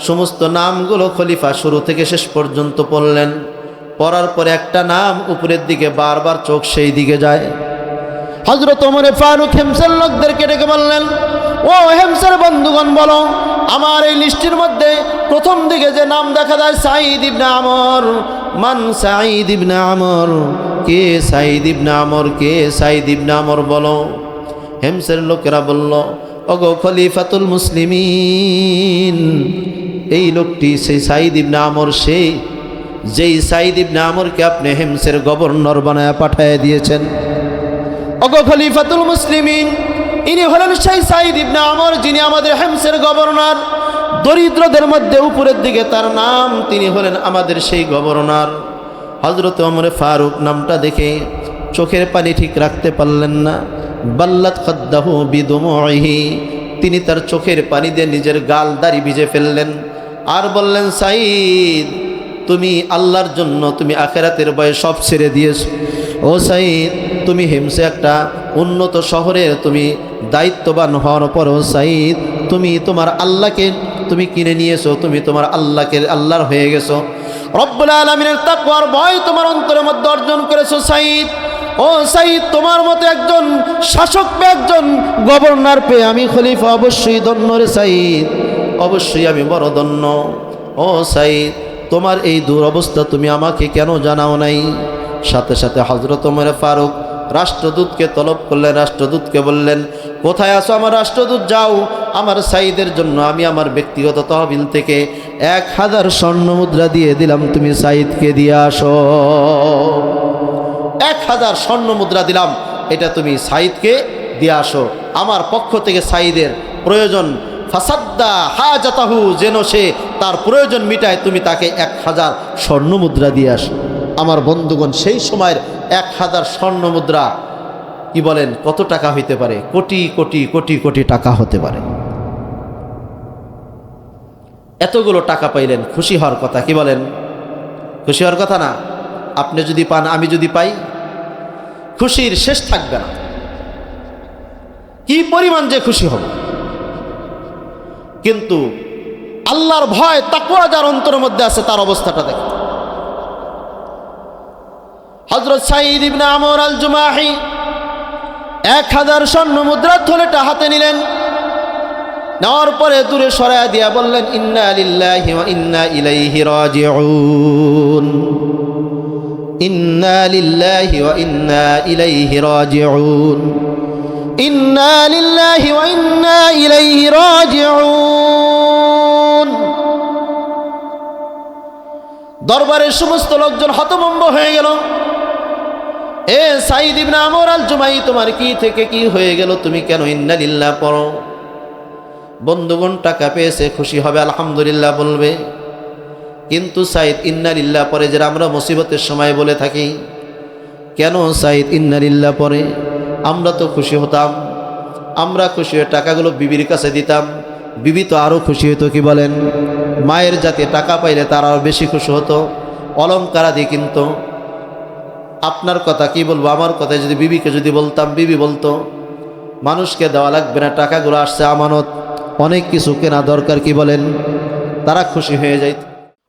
সমস্ত নামগুলো খলিফা শুরু থেকে শেষ পর্যন্ত পড়লেন। পড়ার পরে একটা নাম উপরের দিকে, বারবার চোখ সেই দিকে যায়। হযরত ওমর ফারুক হেমসের লোকদেরকে ডেকে বললেন, ও হেমসের বন্ধুগণ, বলো আমার এই লিস্টির মধ্যে প্রথম দিকে যে নাম দেখা যায় সাঈদ ইবনে আমর, মান সাঈদ ইবনে আমর, কে সাঈদ ইবনে আমর, কে সাঈদ ইবনে আমর বলো। হেমসের লোকেরা বলল, ওগো খলিফাতুল মুসলিমিন, এই লোকটি সেই সাঈদ ইবনে আমর, সেই যেই সাঈদ ইবনে আমরকে আপনি হেমসের গভর্নর বানায় পাঠিয়ে দিয়েছেন। ওগো খলিফাতুল মুসলিমিন, ইনি হলেন সেই সাঈদ ইবনে আমর, যিনি আমাদের হেমসের গভর্নর। দরিদ্রদের মধ্যে উপরের দিকে তার নাম, তিনি হলেন আমাদের সেই গভর্নর। হযরত ওমর ফারুক নামটা দেখে চোখের পানি ঠিক রাখতে পারলেন না। বাল্লাত খাদ্দাহু বিদুমুহি, তিনি তার চোখের পানি দিয়ে নিজের গাল দাড়ি ভিজে ফেললেন। আর বললেন, সাঈদ, তুমি আল্লাহর জন্য তুমি আখিরাতের ভয়ে সব ছেড়ে দিয়েছো। ও সাঈদ, তুমি হেমসে একটা উন্নত শহরের তুমি দায়িত্ববান হওয়ার পরও সাঈদ, তুমি তোমার আল্লাহকে তুমি কিনে নিয়েছো, তুমি তোমার আল্লাহর হয়ে গেছো। রব্বুল আলামিনের তাকওয়ার ভয় তোমার অন্তরের মধ্যে অর্জন করেছো সাঈদ। ও সাঈদ, তোমার মতো একজন শাসক পেয়ে, একজন গভর্নর পেয়ে আমি খলিফা অবশ্যই ধন্য রে সাঈদ, অবশ্যই আমি বড় ধন্য। ও সাঈদ, তোমার এই দুরবস্থা তুমি আমাকে কেন জানাও নাই? সাথে সাথে হযরত ওমর ফারুক রাষ্ট্রদূতকে তলব করলেন। রাষ্ট্রদূতকে বললেন, কোথায় আছো আমার রাষ্ট্রদূত, যাও আমার সাঈদের জন্য আমি আমার ব্যক্তিগত তহবিল থেকে 1000 স্বর্ণ মুদ্রা দিয়ে দিলাম, তুমি সাঈদকে দিয়ে আসো। 1000 স্বর্ণ মুদ্রা দিলাম, এটা তুমি সাঈদকে দিয়ে আসো। আমার পক্ষ থেকে সাঈদের প্রয়োজন, ফাসাদ্দা হাজাতাহু, যেন সে তার প্রয়োজন মিটায়, তুমি তাকে 1000 স্বর্ণ মুদ্রা দিয়ে আসো। আমার বন্ধুগণ, সেই সময়ের 1000 স্বর্ণ মুদ্রা কি বলেন কত টাকা হইতে পারে? কোটি কোটি কোটি কোটি টাকা হতে পারে। এতগুলো টাকা পাইলেন, খুশি হওয়ার কথা, কি বলেন? খুশি হওয়ার কথা না? আপনি যদি পান, আমি যদি পাই, খুশির শেষ থাকবে না। কি পরিমাণ যে খুশি হব। কিন্তু আল্লাহর ভয়, তাকওয়া যার অন্তরের মধ্যে আছে, তার অবস্থাটা দেখেন। হযরত সাঈদ ইবনে আমর আল জুমাহি 1000 স্বর্ণ মুদ্রা থলেটা হাতে নিলেন। নেওয়ার পরে দূরে সরায়া দিয়া বললেন, ইন্না লিল্লাহি ওয়া ইন্না ইলাইহি রাজিউন, ইন্না লিল্লাহি ওয়া ইন্না ইলাইহি রাজিউন, ইন্না লিল্লাহি ওয়া ইন্না ইলাইহি রাজিউন। দরবারের সমস্ত লোকজন হতভম্ব হয়ে গেল। এ সাঈদ ইবনে আমর আল জুমাহি, তোমার কি থেকে কি হয়ে গেল? তুমি কেন ইন্না লিল্লাহ পড়ো? বন্ধুগণ, টাকা পেয়েছে খুশি হবে, আলহামদুলিল্লাহ বলবে। কিন্তু সাঈদ ইন্না লিল্লাহ পরে যেটা আমরা মুসিবতের সময় বলে থাকি, কেন সাঈদ ইন্না লিল্লাহ পরে? আমরা তো খুশি হতাম, আমরা খুশি হয়ে টাকাগুলো বিবির কাছে দিতাম, বিবি তো আরও খুশি হতো। কি বলেন? মায়ের জাতি টাকা পাইলে তারা আরও বেশি খুশি হতো, অলঙ্কার আদি কিনতো। আপনার কথা কি বলবো, আমার কথা যদি বিবিকে যদি বলতাম, বিবি বলতো মানুষকে দেওয়া লাগবে না, টাকাগুলো আসছে আমানত, অনেক কিছু কেনা দরকার। কি বলেন? তারা খুশি হয়ে যাইত।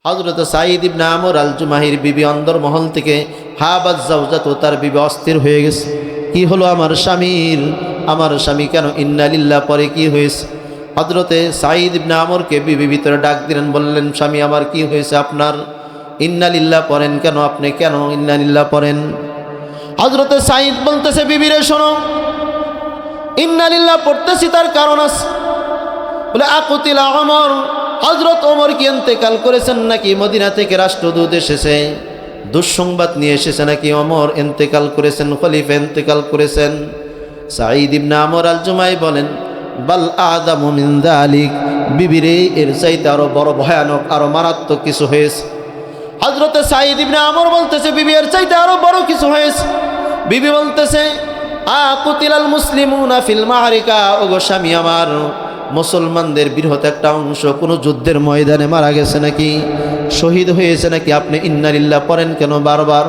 হযরত সাঈদ ইবনে আমর আল জুমাহির বিবি অন্দরমহল থেকে হাবাত জাওজাত, তার বিবি অস্থির হয়ে গেছে। কি হলো আমার স্বামীর? আমার স্বামী কেন ইন্না লিল্লাহ পরে? কি হয়েছে? হযরতে সাঈদ ইবনে আমরকে বিবি ভিতরে ডাক দিলেন, বললেন, স্বামী আমার কি হয়েছে? আপনার ইন্না লিল্লাহ পড়েন কেন? আপনি কেন ইন্না লিল্লাহ পড়েন? হযরতে সাঈদ বলতেছে, বিবিরে শোনো, ইন্না লিল্লাহ পড়তেছি তার কারণ আছে। বলে, আকুতিলা ওমর, হযরত ওমর কি ইন্তেকাল করেছেন নাকি? মদিনা থেকে রাষ্ট্রদূত এসেছে, দুঃসংবাদ নিয়ে এসেছে নাকি ওমর ইন্তেকাল করেছেন, খলিফা ইন্তেকাল করেছেন। সাঈদ ইবনে আমর আল জুমাহি বলেন, বাল আযামু মিন যালিক, বিবিরে এর চাইতে আরো বড় ভয়ানক, আরো মারাত্মক কিছু হয়েছে। হযরতে সাঈদ ইবনে আমর বলতেছে, বিবি এর চাইতে আরো বড় কিছু হয়েছে। বিবি বলতেছে, আকুতিলাল মুসলিমুনা ফিল মারিকা, ওগো স্বামী আমার, মুসলমানদের বৃহৎ একটা অংশ কোনো যুদ্ধের ময়দানে মারা গেছে নাকি, শহীদ হয়েছে নাকি? আপনি ইন্না লিল্লাহ পড়েন কেন বারবার?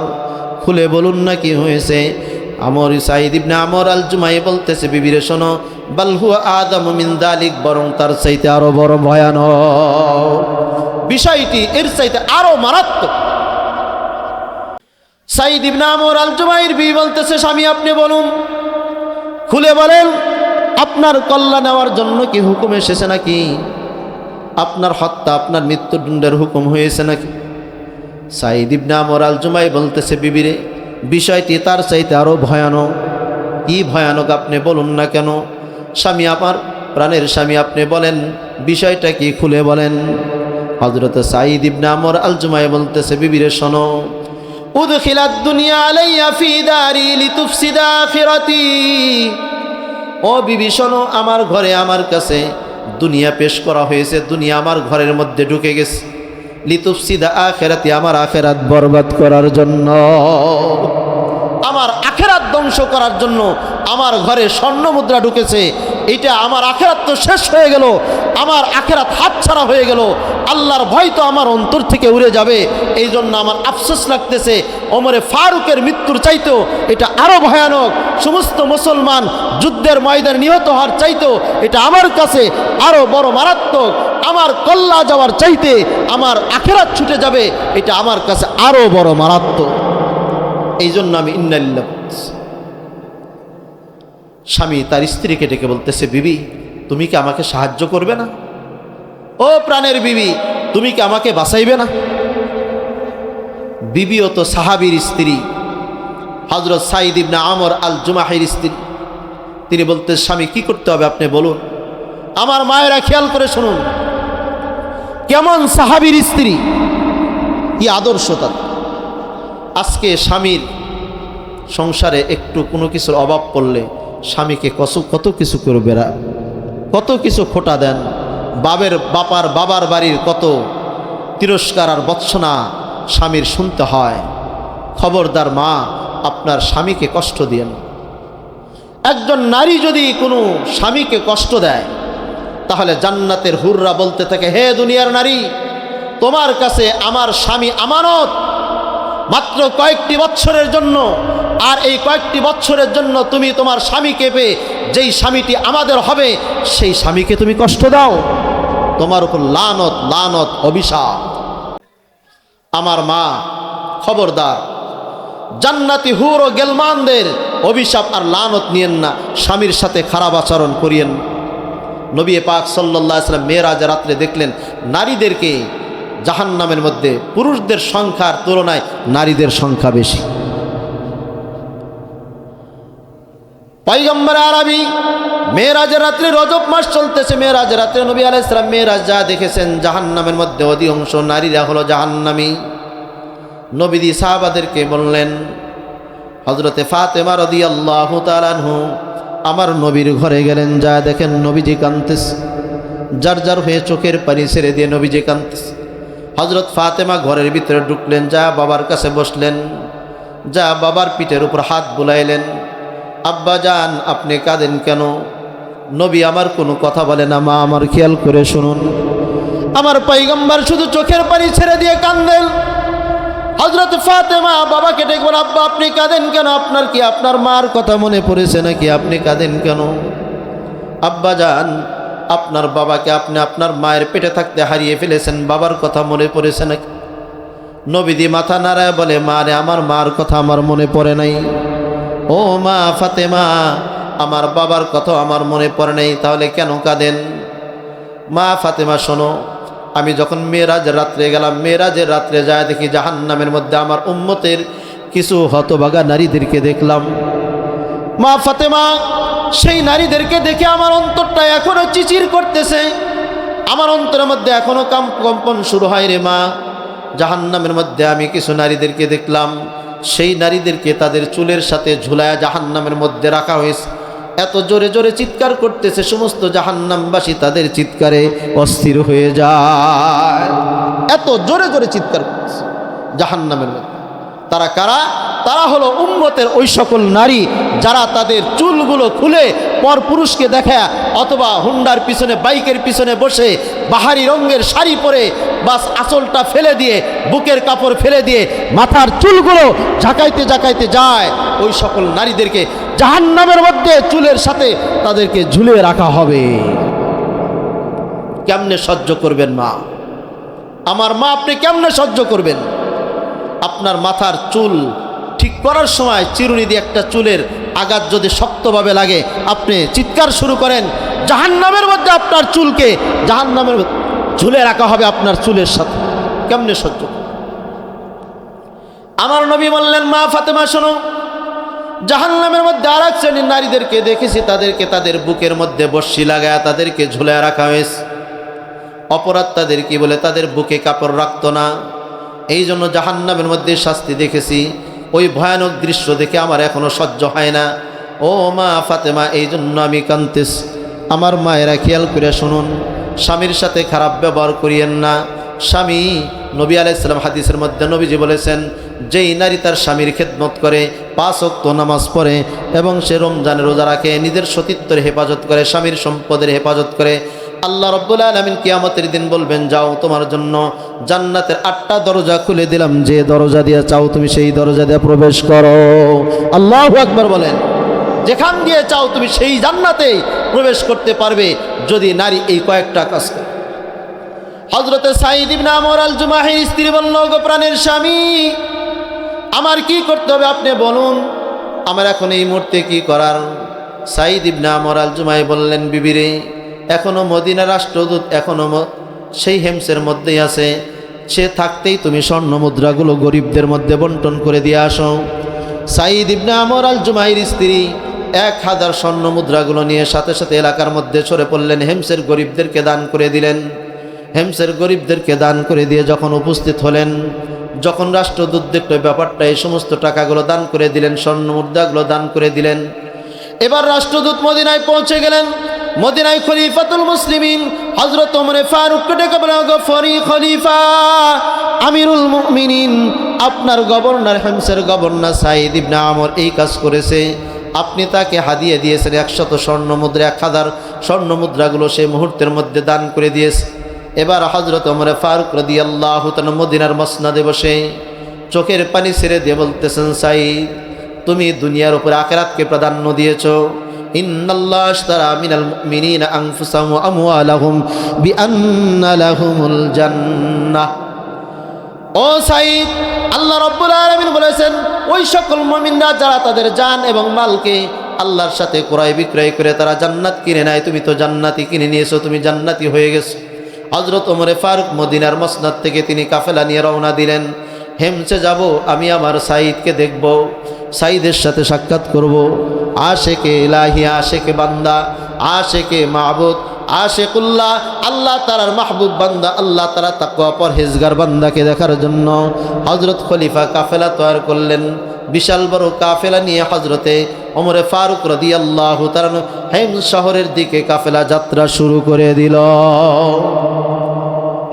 খুলে বলুন না কি হয়েছে। আমর সাঈদ ইবনে আমর আল জুমাহি বলতেছে, বিবিরে শোনো, বাল হুয়া আযামু মিন যালিক, বরং তার চাইতে আরো বড় ভয়ানক বিষয়টি, এর চাইতে আরো মারাত্মক। সাঈদ ইবনে আমর আল জুমাহির বিবি বলতেছে, স্বামী আপনি বলুন, খুলে বলেন, আপনার কল্যাণ নেওয়ার জন্য কি হুকুম এসেছে নাকি? আপনার হত্যা, আপনার মৃত্যুদণ্ডের হুকুম হয়েছে নাকি? সাঈদ ইবনে আমর আল জুমাহি বলতেছে, বিবিরে বিষয়টি তার চাইতে আরো ভয়ানক। কি ভয়ানক আপনি বলুন না কেন? স্বামী আমার, প্রাণের স্বামী আপনি বলেন, বিষয়টা কি খুলে বলেন। হযরত সাঈদ ইবনে আমর আল জুমাহি বলতেছে, বিবিরে শোনো, উদখিলাদ দুনিয়া আলাইয়া ফি দারি লিতুফসিদা আখিরাতি, ও বিবি শোনো, আমার ঘরে আমার কাছে দুনিয়া পেশ করা হয়েছে, দুনিয়া আমার ঘরের মধ্যে ঢুকে গেছে, লিতুফসিদা আখিরাতি, আমার আখিরাত বরবাদ করার জন্য, আমার আখিরাত ধ্বংস করার জন্য আমার ঘরে স্বর্ণ মুদ্রা ঢুকেছে। এটা আমার আখিরাত তো শেষ হয়ে গেল, আমার আখিরাত হাতছাড়া হয়ে গেল, আল্লাহর ভয় তো আমার অন্তর থেকে উড়ে যাবে। এই জন্য আমার আফসোস লাগতেছে, ওমরে ফারুকের মৃত্যুর চাইতেও এটা আরো ভয়ানক। সমস্ত মুসলমান যুদ্ধের ময়দানে নিহত হওয়ার চাইতেও এটা আমার কাছে আরো বড় মারাত্মক। আমার কল্লা যাওয়ার চাইতে আমার আখিরাত ছুটে যাবে, এটা আমার কাছে আরো বড় মারাত্মক। এই জন্য আমি ইন্না লিল্লাহ। স্বামী তার স্ত্রীকে ডেকে বলতেছে, বিবি তুমি কি আমাকে সাহায্য করবে না? ও প্রাণের বিবি, তুমি কি আমাকে বাঁচাইবে না? বিবিও তো সাহাবীর স্ত্রী, হযরত সাঈদ ইবনে আমর আল জুমাহির স্ত্রী। তিনি বলতে, স্বামী কি করতে হবে আপনি বলুন। আমার মায়েরা খেয়াল করে শুনুন, কেমন সাহাবীর স্ত্রী, কি আদর্শতা। আজকে স্বামীর সংসারে একটু কোনো কিছুর অভাব পড়লে স্বামীকে কত কিছু করে বেড়া, কত কিছু খোটা দেন। বাবার বাড়ির কত তিরস্কার আর বৎসনা স্বামীর শুনতে হয়। খবরদার মা, আপনার স্বামীকে কষ্ট দিয়েন। একজন নারী যদি কোনো স্বামীকে কষ্ট দেয়, তাহলে জান্নাতের হুররা বলতে থাকে, হে দুনিয়ার নারী, তোমার কাছে আমার স্বামী আমানত, মাত্র কয়েকটি বছরের জন্য, আর এই কয়েকটি বছরের জন্য তুমি তোমার স্বামীকে পেয়ে যেই স্বামীটি আমাদের হবে, সেই স্বামীকে তুমি কষ্ট দাও, তোমার উপর লানত, লানত, অভিশাপ। আমার মা, খবরদার, জান্নাতি হুর ও গেলমানদের অভিশাপ আর লানত নিয়েন না, স্বামীর সাথে খারাপ আচরণ করিয়েন। নবী পাক সাল্লাল্লাহু আলাইহি ওয়াসাল্লাম মেরাজের রাত্রে দেখলেন নারীদেরকে জাহান্নামের মধ্যে পুরুষদের সংখ্যার তুলনায় নারীদের সংখ্যা বেশি। পয়গম্বর আরবি মেরাজের রাত্রে, রজব মাস চলতেছে, মেরাজের রাত্রে নবী আলাইহিস সালাম মেরাজ যা দেখেছেন, জাহান্নামের মধ্যে অধিকাংশ নারীরা হলো জাহান্নামী। নবীজি সাহাবাদেরকে বললেন, হযরতে ফাতেমা রাদিয়াল্লাহু তাআলা আনহু আমার নবীর ঘরে গেলেন, যা দেখেন নবীজি কাঁদতেছে, যার যার হয়ে চোখের পানি ছেড়ে দিয়ে নবীজি কাঁদতেছে। হযরত ফাতেমা ঘরের ভিতরে ঢুকলেন, যা বাবার কাছে বসলেন, যা বাবার পিঠের উপর হাত বুলাইলেন। আব্বা জান, আপনি কাঁদেন কেন? নবী আমার কোনো কথা বলে না, মা আমার খেয়াল করে শুনুন। আমার পয়গম্বর শুধু চোখের পানি ছেড়ে দিয়ে কাঁদেন। হযরত ফাতেমা বাবাকে ডেকে বলেন, আব্বা আপনি কাঁদেন কেন? আপনার কি আপনার মার কথা মনে পড়েছে নাকি? আপনি কাঁদেন কেন? আব্বা জান, আপনার বাবাকে আপনি আপনার মায়ের পেটে থাকতে হারিয়ে ফেলেছেন, বাবার কথা মনে পড়েছে নাকি? নবীজি মাথা নাড়ায় বলে, মা রে, আমার মার কথা আমার মনে পড়ে নাই। ও মা ফাতেমা, আমার বাবার কথা আমার মনে পড়ে নাই, তাহলে কেন কাঁদেন? মা ফাতেমা শোনো, আমি যখন মেরাজের রাত্রে গেলাম, মেরাজের রাত্রে যায় দেখি জাহান্নামের মধ্যে আমার উম্মতের কিছু হতভাগা নারীদেরকে দেখলাম। মা ফাতেমা, সেই নারীদেরকে দেখে আমার অন্তরটা এখনো চিচির করতেছে, আমার অন্তরের মধ্যে এখনো কম্পন শুরু হয় রে মা। জাহান্নামের মধ্যে আমি কিছু নারীদেরকে দেখলাম, সেই নারীদেরকে তাদের চুলের সাথে ঝুলায়া জাহান্নামের মধ্যে রাখা হয়েছে। এত জোরে জোরে চিৎকার করতেছে, সমস্ত জাহান্নামবাসী তাদের চিৎকারে অস্থির হয়ে যায়। এত জোরে জোরে চিৎকার করতেছে জাহান্নামের মধ্যে। তারা কারা? তারা হলো উম্মতের ওই সকল নারী যারা তাদের চুলগুলো খুলে পর পুরুষকে দেখা, অথবা হুন্ডার পিছনে বাইকের পিছনে বসে বাহারি রঙের শাড়ি পরে বাস আঁচলটা ফেলে দিয়ে, বুকের কাপড় ফেলে দিয়ে মাথার চুলগুলো ঝাঁকাইতে ঝাঁকাইতে যায়। ওই সকল নারীদেরকে জাহান্নামের মধ্যে চুলের সাথে তাদেরকে ঝুলিয়ে রাখা হবে। কেমনে সহ্য করবেন মা? আমার মা, আপনি কেমনে সহ্য করবেন? আপনার মাথার চুল ঠিক করার সময় চিরুনি দিয়ে একটা চুলের আঘাত যদি শক্তভাবে লাগে, আপনি চিৎকার শুরু করেন, জাহান্নামের মধ্যে আপনার চুলকে জাহান্নামের ঝুলে রাখা হবে আপনার চুলের সাথে। কেমনে সহ্য? আমার নবী বললেন, মা ফাতেমা শোনো, জাহান্নামের মধ্যে আর এক শ্রেণীর নারীদেরকে দেখেছি, তাদেরকে তাদের বুকের মধ্যে বর্শি লাগায় তাদেরকে ঝুলে রাখা হয়েছে। অপরাধ তাদের কি বলে, তাদের বুকে কাপড় রাখতো না, এই জন্য জাহান্নামের মধ্যে শাস্তি দেখেছি। ওই ভয়ানক দৃশ্য দেখে আমার এখনো সহ্য হয় না। ও মা ফাতেমা, এই জন্য আমি কাঁদতেছি। আমার মায়েরা খেয়াল করে শুনুন, স্বামীর সাথে খারাপ ব্যবহার করিয়েন না। স্বামী, নবী আলাইহিস সালাম হাদিসের মধ্যে নবীজি বলেছেন, যেই নারী তার স্বামীর খেদমত করে, 5 ওয়াক্ত নামাজ পড়ে এবং সে রমজানের রোজা রাখে, নিজের সতীত্বের হেফাজত করে, স্বামীর সম্পদের হেফাজত করে, আল্লাহ রাব্বুল আলামিন কিয়ামতের দিন বলবেন, যাও তোমার জন্য জান্নাতের 8টা দরজা খুলে দিলাম, যে দরজা দিয়ে চাও তুমি সেই দরজা দিয়ে প্রবেশ করো। আল্লাহু আকবার বলেন। যেখান দিয়ে চাও তুমি সেই জান্নাতেই প্রবেশ করতে পারবে, যদি নারী এই কয়েকটা কাজ করে। হযরতে সাঈদ ইবনে আমর আল জুমাহির স্ত্রী বলল, গো প্রাণের স্বামী, আমার কি করতে হবে আপনি বলুন, আমার এখন এই মুহূর্তে কি করার? সাঈদ ইবনে আমর আল জুমাহি বললেন, বিবিরে, এখনো মদিনা রাষ্ট্রদূত এখনো সেই হেমসের মধ্যেই আছে, সে থাকতেই তুমি স্বর্ণ মুদ্রাগুলো গরিবদের মধ্যে বন্টন করে দিয়ে আসো। সাঈদ ইবনে আমর আল জুমাহির স্ত্রী 1000 স্বর্ণ মুদ্রাগুলো নিয়ে সাথে সাথে এলাকার মধ্যে ছড়ে পড়লেন, হেমসের গরিবদেরকে দান করে দিলেন। হেমসের গরিবদেরকে দান করে দিয়ে যখন উপস্থিত হলেন, যখন রাষ্ট্রদূত দেখল ব্যাপারটা, এই সমস্ত টাকাগুলো দান করে দিলেন, স্বর্ণ মুদ্রাগুলো দান করে দিলেন। এবার রাষ্ট্রদূত মদিনায় পৌঁছে গেলেন। মদিনায় খলিফাতুল মুসলিমিন হযরত ওমর ফারুককে ডেকে বললেন, গো খলিফা, আমিরুল মুমিনিন, আপনার গভর্নর, হেমসের গভর্নর সাঈদ ইবনে আমর এই কাজ করেছে, আপনি তাকে হাদিয়ে দিয়েছেন 100 স্বর্ণ মুদ্রা, 1000 স্বর্ণ মুদ্রাগুলো সেই মুহূর্তের মধ্যে দান করে দিয়েছে। এবার হযরত ওমর ফারুক রাদিয়াল্লাহু তাআলা মদিনার মসনদে বসে চোখের পানি ছেড়ে দিয়ে বলতেছেন, সাঈদ, তুমি দুনিয়ার উপর আখিরাতকে প্রাধান্য দিয়েছো। ইন্নাল্লাহ আশতারা মিনাল মুমিনিনা আনফুসাহুম ওয়া আমওয়ালাহুম বিআন্না লাহুমুল জান্নাহ। ও সাঈদ, আল্লাহ রাব্বুল আলামিন বলেছেন, ওই সকল মুমিনরা যারা তাদের জান এবং মালকে আল্লাহর সাথে ক্রয় বিক্রয় করে তারা জান্নাত কিনে নেয়, তুমি তো জান্নাতি কিনে নিয়েছো, তুমি জান্নাতি হয়ে গেছো। হযরত ওমর ফারুক মদিনার মসনদ থেকে তিনি কাফেলা নিয়ে রওনা দিলেন। হেমসে যাব, আমি আমার সাঈদকে দেখব, সাঈদের সাথে সাক্ষাৎ করব। আশেকে ইলাহি, আশেকে বান্দা, আশেকে মাবুদ, আশিকুল্লাহ, আল্লাহ তাআলার মাহবুব বান্দা, আল্লাহ তাআলা তাকওয়া পরহেজগার বান্দাকে দেখার জন্য হযরত খলিফা কাফেলা তৈরি করলেন। বিশাল বড় কাফেলা নিয়ে হযরতে ওমরে ফারুক রাদিয়াল্লাহু তাআলা হেমস শহরের দিকে কাফেলা যাত্রা শুরু করে দিল।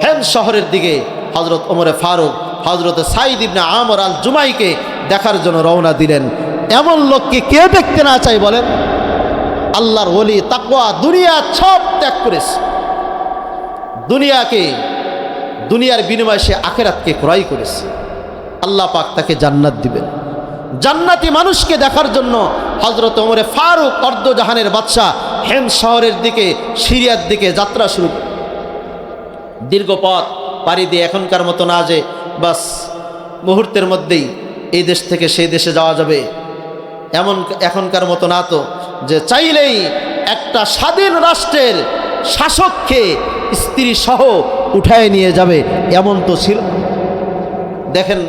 হেমস শহরের দিকে হযরত ওমরে ফারুক হযরত সাঈদ ইবনে আমর আল জুমাইকে দেখার জন্য রওনা দিলেন। এমন লোককে কে দেখতে না চাই বলেন? আল্লাহর ওলি, তাকওয়া, দুনিয়া সব ত্যাগ করেছে। দুনিয়ার বিনিময়ে সে আখিরাতকে ক্রয় করেছে। আল্লাহ পাক তাকে জান্নাত দিবেন। জান্নাতি মানুষকে দেখার জন্য হযরত ওমরে ফারুক অর্ধজাহানের বাদশা হেমস শহরের দিকে, সিরিয়ার দিকে যাত্রা শুরু করে। দীর্ঘ পথ পাড়ি দিয়ে এখনকার মতো না যে বাস মুহূর্তের মধ্যেই এই দেশ থেকে সেই দেশে যাওয়া যাবে, এখনকার মতো না তো যে চাইলেই একটা স্বাধীন রাষ্ট্রের শাসককে স্ত্রী সহ উঠায় নিয়ে যাবে, এমন তো ছিল। দেখেন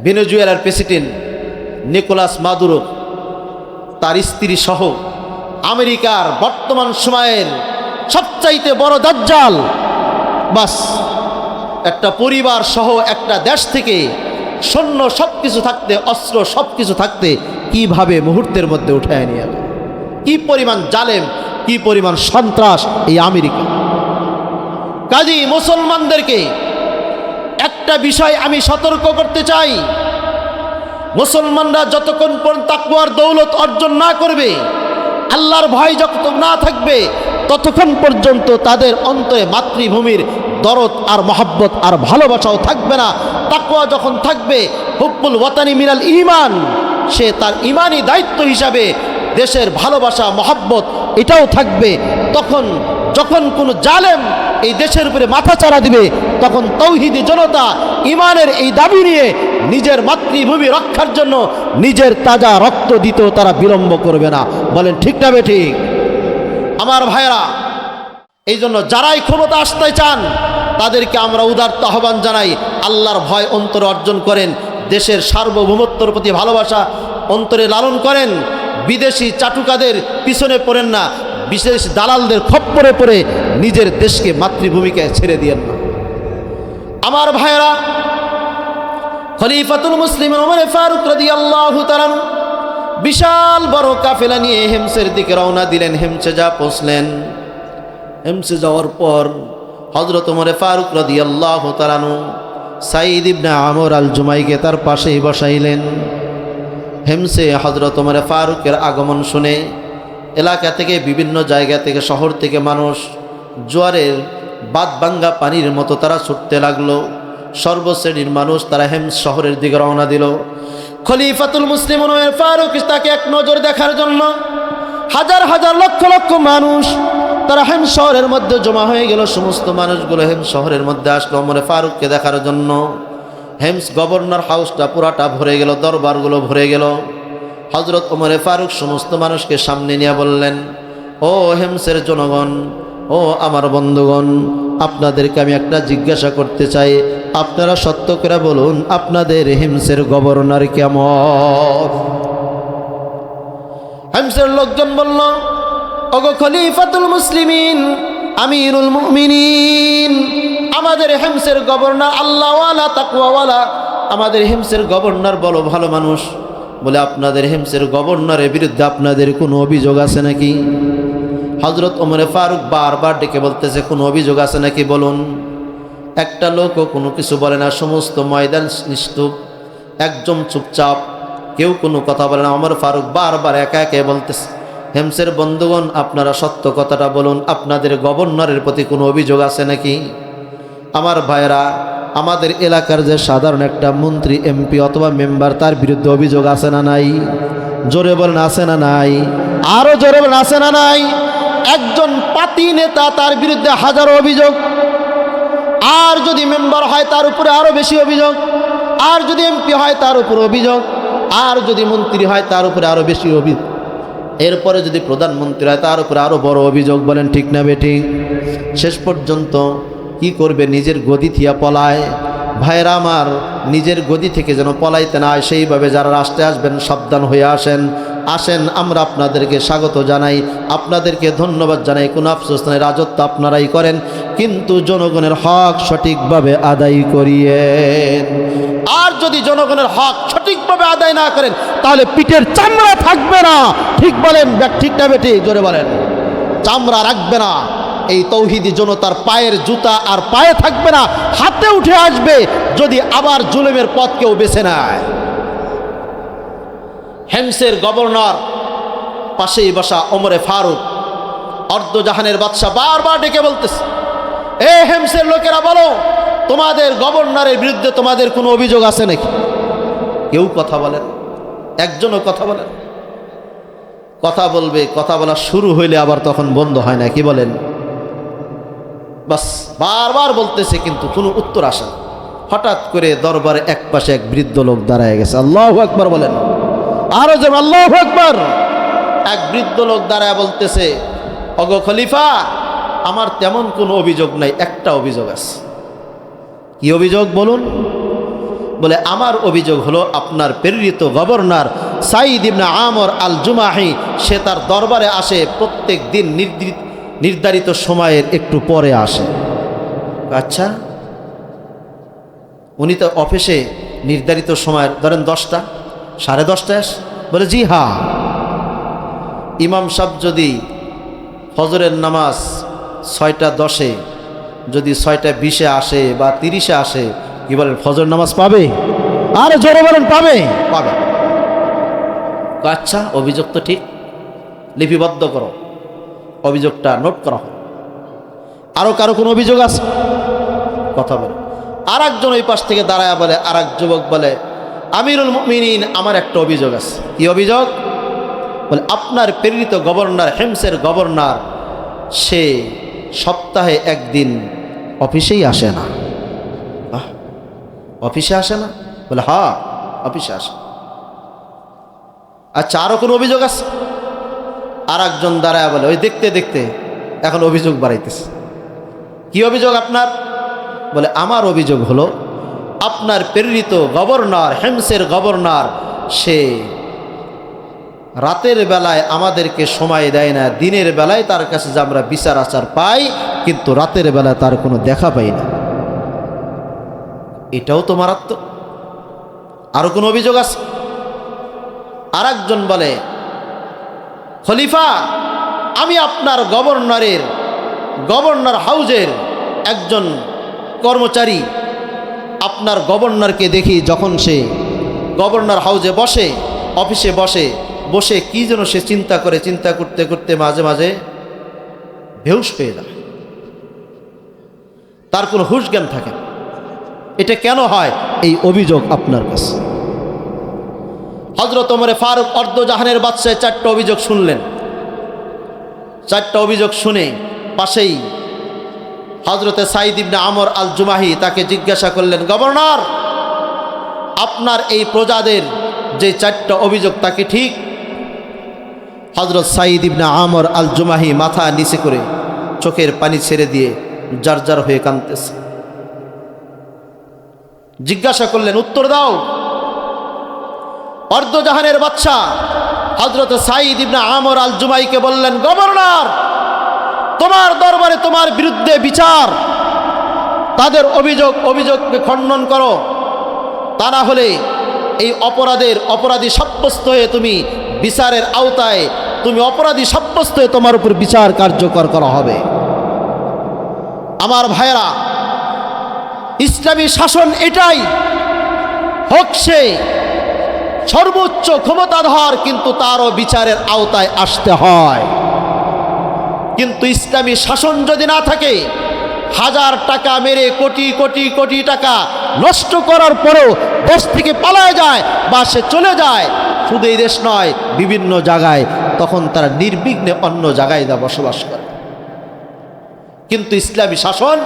ভেনেজুয়েলার প্রেসিডেন্ট নিকোলাস মাদুরো তার স্ত্রী সহ আমেরিকার বর্তমান সময়ের সবচাইতে বড় দাজ্জাল, বাস একটা পরিবার সহ একটা দেশ থেকে সৈন্য সবকিছু থাকতে, অস্ত্র সবকিছু থাকতে কিভাবে মুহূর্তের মধ্যে উঠায় নিয়ে যাবে? কি পরিমাণ জালেম, কি পরিমাণ সন্ত্রাস এই আমেরিকা। কাজী মুসলমানদেরকে একটা বিষয় আমি সতর্ক করতে চাই, মুসলমানরা যতক্ষণ পর্যন্ত তাকওয়ার দৌলত অর্জন না করবে, আল্লাহর ভয় যত না থাকবে, ততক্ষণ পর্যন্ত তাদের অন্তরে মাতৃভূমির দরদ আর মহব্বত আর ভালোবাসাও থাকবে না। তাকওয়া যখন থাকবে, হুব্বুল ওয়াতানি মিনাল ঈমান, সে তার ঈমানি দায়িত্ব হিসাবে দেশের ভালোবাসা মহব্বত এটাও থাকবে। তখন যখন কোনো জালেম এই দেশের উপরে মাথা চাড়া দিবে, তখন তৌহিদি জনতা ঈমানের এই দাবি নিয়ে নিজের মাতৃভূমি রক্ষার জন্য নিজের তাজা রক্ত দিতেও তারা বিলম্ব করবে না। বলেন ঠিক না বেঠিক? আমার ভাইরা, এই জন্য যারাই ক্ষমতা আসতে চান তাদেরকে আমরা উদারত আহ্বান জানাই, আল্লাহর ভয় অন্তরে অর্জন করেন, দেশের সার্বভৌমত্বের প্রতি ভালোবাসা অন্তরে লালন করেন, বিদেশি চাটুকাদের পিছনে পড়েন না, বিশেষ দালালদের খপ্পরে পড়ে নিজের দেশকে মাতৃভূমিকে ছেড়ে দিয়েন না। আমার ভাইরা, খলিফাতুল মুসলিমিন ওমর ফারুক রাদিয়াল্লাহু তাআলা বিশাল বড় কাফেলা নিয়ে হেমসের দিকে রওনা দিলেন। হেমসে যা পৌঁছলেন, হেমসে যাওয়ার পর হযরত ওমর ফারুক রাদিয়াল্লাহু তাআলা সাঈদ ইবনে আমর আল জুমাইকে তার পাশেই বসাইলেন। হেমসে হযরত ওমর ফারুকের আগমন শুনে এলাকা থেকে, বিভিন্ন জায়গা থেকে, শহর থেকে মানুষ জোয়ারের বাঁধভাঙ্গা পানির মতো তারা ছুটতে লাগলো। সর্বশ্রেণীর মানুষ তারা হেমস শহরের দিকে রওনা দিল। খলিফাতুল মুসলিমিন ওমর ফারুক তাকে এক নজর দেখার জন্য হাজার হাজার লক্ষ লক্ষ মানুষ তারা হেমস শহরের মধ্যে জমা হয়ে গেল। সমস্ত মানুষগুলো হেমস শহরের মধ্যে আসলো ওমর ফারুককে দেখার জন্য। হেমস গভর্নর হাউসটা পুরাটা ভরে গেল, দরবারগুলো ভরে গেল। হযরত ওমর ফারুক সমস্ত মানুষকে সামনে নিয়ে বললেন, ও হেমসের জনগণ, ও আমার বন্ধুগণ, আপনাদেরকে আমি একটা জিজ্ঞাসা করতে চাই, আপনারা সত্য করে বলুন আপনাদের হেমসের গভর্নর কেমন? হেমসের লোকজন বলল, ওগো খলিফাতুল মুসলিমিন, আমিরুল মুমিনিন, আমাদের হেমসের গভর্নর আল্লাহওয়ালা, তাকওয়াওয়ালা, আমাদের হেমসের গভর্নর বলো ভালো মানুষ। বলে, আপনাদের হেমসের গভর্নরের বিরুদ্ধে আপনাদের কোনো অভিযোগ আছে নাকি? হযরত ওমর ফারুক বারবার ডেকে বলতেছে, কোনো অভিযোগ আছে নাকি বলুন। একটা লোকও কোনো কিছু বলে না, সমস্ত ময়দান নিস্তব্ধ, একদম চুপচাপ, কেউ কোনো কথা বলে না। ওমর ফারুক বারবার একা একা বলতেছে, হেমসের বন্ধুগণ, আপনারা সত্য কথাটা বলুন, আপনাদের গভর্নরের প্রতি কোনো অভিযোগ আছে নাকি? আমার ভাইরা, আমাদের এলাকার যে সাধারণ একটা মন্ত্রী, এমপি অথবা মেম্বার, তার বিরুদ্ধে অভিযোগ আছে না নাই? জোরে বলেন, আছে না নাই? আরো জোরে বলেন, আছে না নাই? একজন পাতি নেতা, তার বিরুদ্ধে হাজারো অভিযোগ, আর যদি মেম্বার হয় তার উপরে আরো বেশি অভিযোগ, আর যদি এমপি হয় তার উপরে অভিযোগ, আর যদি মন্ত্রী হয় তার উপরে আরো বেশি অভিযোগ, এরপরে যদি প্রধানমন্ত্রী হয় তার উপরে আরো বড় অভিযোগ। বলেন ঠিক না বেঠিক? শেষ পর্যন্ত কি করবে? নিজের গদি থিয়া পলায়। ভাইরা আমার, নিজের গদি থেকে যেন পলাইতে না হয়, সেইভাবে যারা রাষ্ট্রে আসবেন সাবধান হয়ে আসেন। আসেন আমরা আপনাদেরকে স্বাগত জানাই, আপনাদেরকে ধন্যবাদ জানাই, কোনো আফসোস নাই, রাজত্ব আপনারাই করেন, কিন্তু জনগণের হক সঠিকভাবে আদায় করিয়েন। আর যদি জনগণের হক সঠিকভাবে আদায় না করেন তাহলে পিঠের চামড়া থাকবে না। ঠিক বলেন, ঠিক না বেটি? জোরে বলেন। চামড়া রাখবে না। এই তৌহিদি জনতার পায়ের জুতা আর পায়ে থাকবে না, হাতে উঠে আসবে যদি আবার জুলুমের পথ কেউ বেছে নেয়। হেমসের গভর্নর, পাশেই বসা ওমরে ফারুক, অর্ধজাহানের বাদশা বারবার ডেকে বলতেছে, এ হেমসের লোকেরা বলো, তোমাদের গভর্নরের বিরুদ্ধে তোমাদের কোনো অভিযোগ আছে নাকি? কেউ কথা বলেন, একজনও কথা বলেন। কথা বলবে, কথা বলা শুরু হইলে আবার তখন বন্ধ হয় না। কি বলেন? বাস বারবার বলতেছে কিন্তু কোনো উত্তর আসে না। হঠাৎ করে দরবারে এক পাশে এক বৃদ্ধ লোক দাঁড়ায় গেছে। আল্লাহু আকবার বলেন, আরো যেন আল্লাহু আকবার। এক বৃদ্ধ লোক দাঁড়ায় বলতেছে, ওগো খলিফা, আমার তেমন কোনো অভিযোগ নাই, একটা অভিযোগ আছে। কি অভিযোগ বলুন? বলে, আমার অভিযোগ হলো আপনার প্রেরিত গভর্নর সাঈদ ইবনে আমর আল জুমাহি, সে তার দরবারে আসে প্রত্যেক দিন নির্ধারিত সময়ের একটু পরে আসে। আচ্ছা, উনি তো অফিসে নির্ধারিত সময় ধরেন 10টা, 10:30টায় আসে? বলে, জি হ্যাঁ। ইমাম সাহেব যদি ফজরের নামাজ 6:10-এ, যদি 6:20-এ আসে বা 30-এ আসে, কি বলেন, ফজর নামাজ পাবে? আর জোরে বলেন, পাবে? পাবে। আচ্ছা, অভিযোগ তো ঠিক, লিপিবদ্ধ করো, অভিযোগটা নোট করা হয়। আরো কারো কোনো অভিযোগ আছে? কথা বলে। আর একজন ওই পাশ থেকে দাঁড়ায় বলে, আর এক যুবক বলে, আমিরুল মুমিনিন, আমার একটা অভিযোগ আছে। কি অভিযোগ? বলে, আপনার প্রেরিত গভর্নর, হেমসের গভর্নর, সে সপ্তাহে একদিন অফিসেই আসে না। অফিসে আসে না? বলে, হ্যাঁ, অফিসে আসে। আচ্ছা, আরো কোনো অভিযোগ আছে? আর একজন দাঁড়ায় বলে, ওই দেখতে দেখতে এখন অভিযোগ বাড়াইতেছে। কি অভিযোগ আপনার? বলে, আমার অভিযোগ হলো আপনার প্রেরিত গভর্নর, হেমসের গভর্নর, সে রাতের বেলায় আমাদেরকে সময় দেয় না, দিনের বেলায় তার কাছে যে আমরা বিচার আচার পাই, কিন্তু রাতের বেলায় তার কোনো দেখা পাই না। এটাও তো মারাত্মক। আরো কোনো অভিযোগ আছে? আর একজন বলে, খলিফা, আমি আপনার গভর্নর হাউজের একজন কর্মচারী। আপনার গভর্নরকে দেখি যখন সে গভর্নর হাউজে বসে, অফিসে বসে কি যেন সে চিন্তা করতে করতে মাঝে মাঝে বেহুশ হয়ে যায়, তার কোনো হুঁশ জ্ঞান থাকে না। এটা কেন হয়? এই অভিযোগ আপনার কাছে। হযরত ওমর ফারুক অর্ধজাহানের বাদশাহ 4টা অভিযোগ শুনলেন। 4টা অভিযোগ শুনে পাশেই হযরতে সাঈদ ইবনে আমর আল জুমাহি তাকে জিজ্ঞাসা করলেন, গভর্নর, আপনার এই প্রজাদের যে 4টা অভিযোগ তা কি ঠিক? হযরত সাঈদ ইবনে আমর আল জুমাহি মাথা নিচে করে চোখের পানি ছেড়ে দিয়ে জারজার হয়ে কাঁদতেছে। জিজ্ঞাসা করলেন, উত্তর দাও। অর্ধজাহানের বাদশা হযরত সাঈদ ইবনে আমর আল জুমাইকে বললেন, গভর্নর, তোমার দরবারে তোমার বিরুদ্ধে বিচার, তাদের অভিযোগকে খণ্ডন করো, তা না হলে এই অপরাধী সাব্যস্ত হয়ে তুমি বিচারের আওতায়, তুমি অপরাধী সাব্যস্ত হয়ে তোমার উপর বিচার কার্যকর করা হবে। আমার ভাইয়েরা, ইসলামী শাসন এটাই, হোক সে সর্বোচ্চ ক্ষমতাধর, কিন্তু তারও বিচারের আওতায় আসতে হয়। কিন্তু ইসলামী শাসন যদি না থাকে, 1000 টাকা মেরে কোটি টাকা নষ্ট করার পরেও দেশ থেকে পালায় যায় বা সে চলে যায়, শুধু এই দেশ নয়, বিভিন্ন জায়গায়, তখন তারা নির্বিঘ্নে অন্য জায়গায় বসবাস করে। কিন্তু ইসলামী শাসন,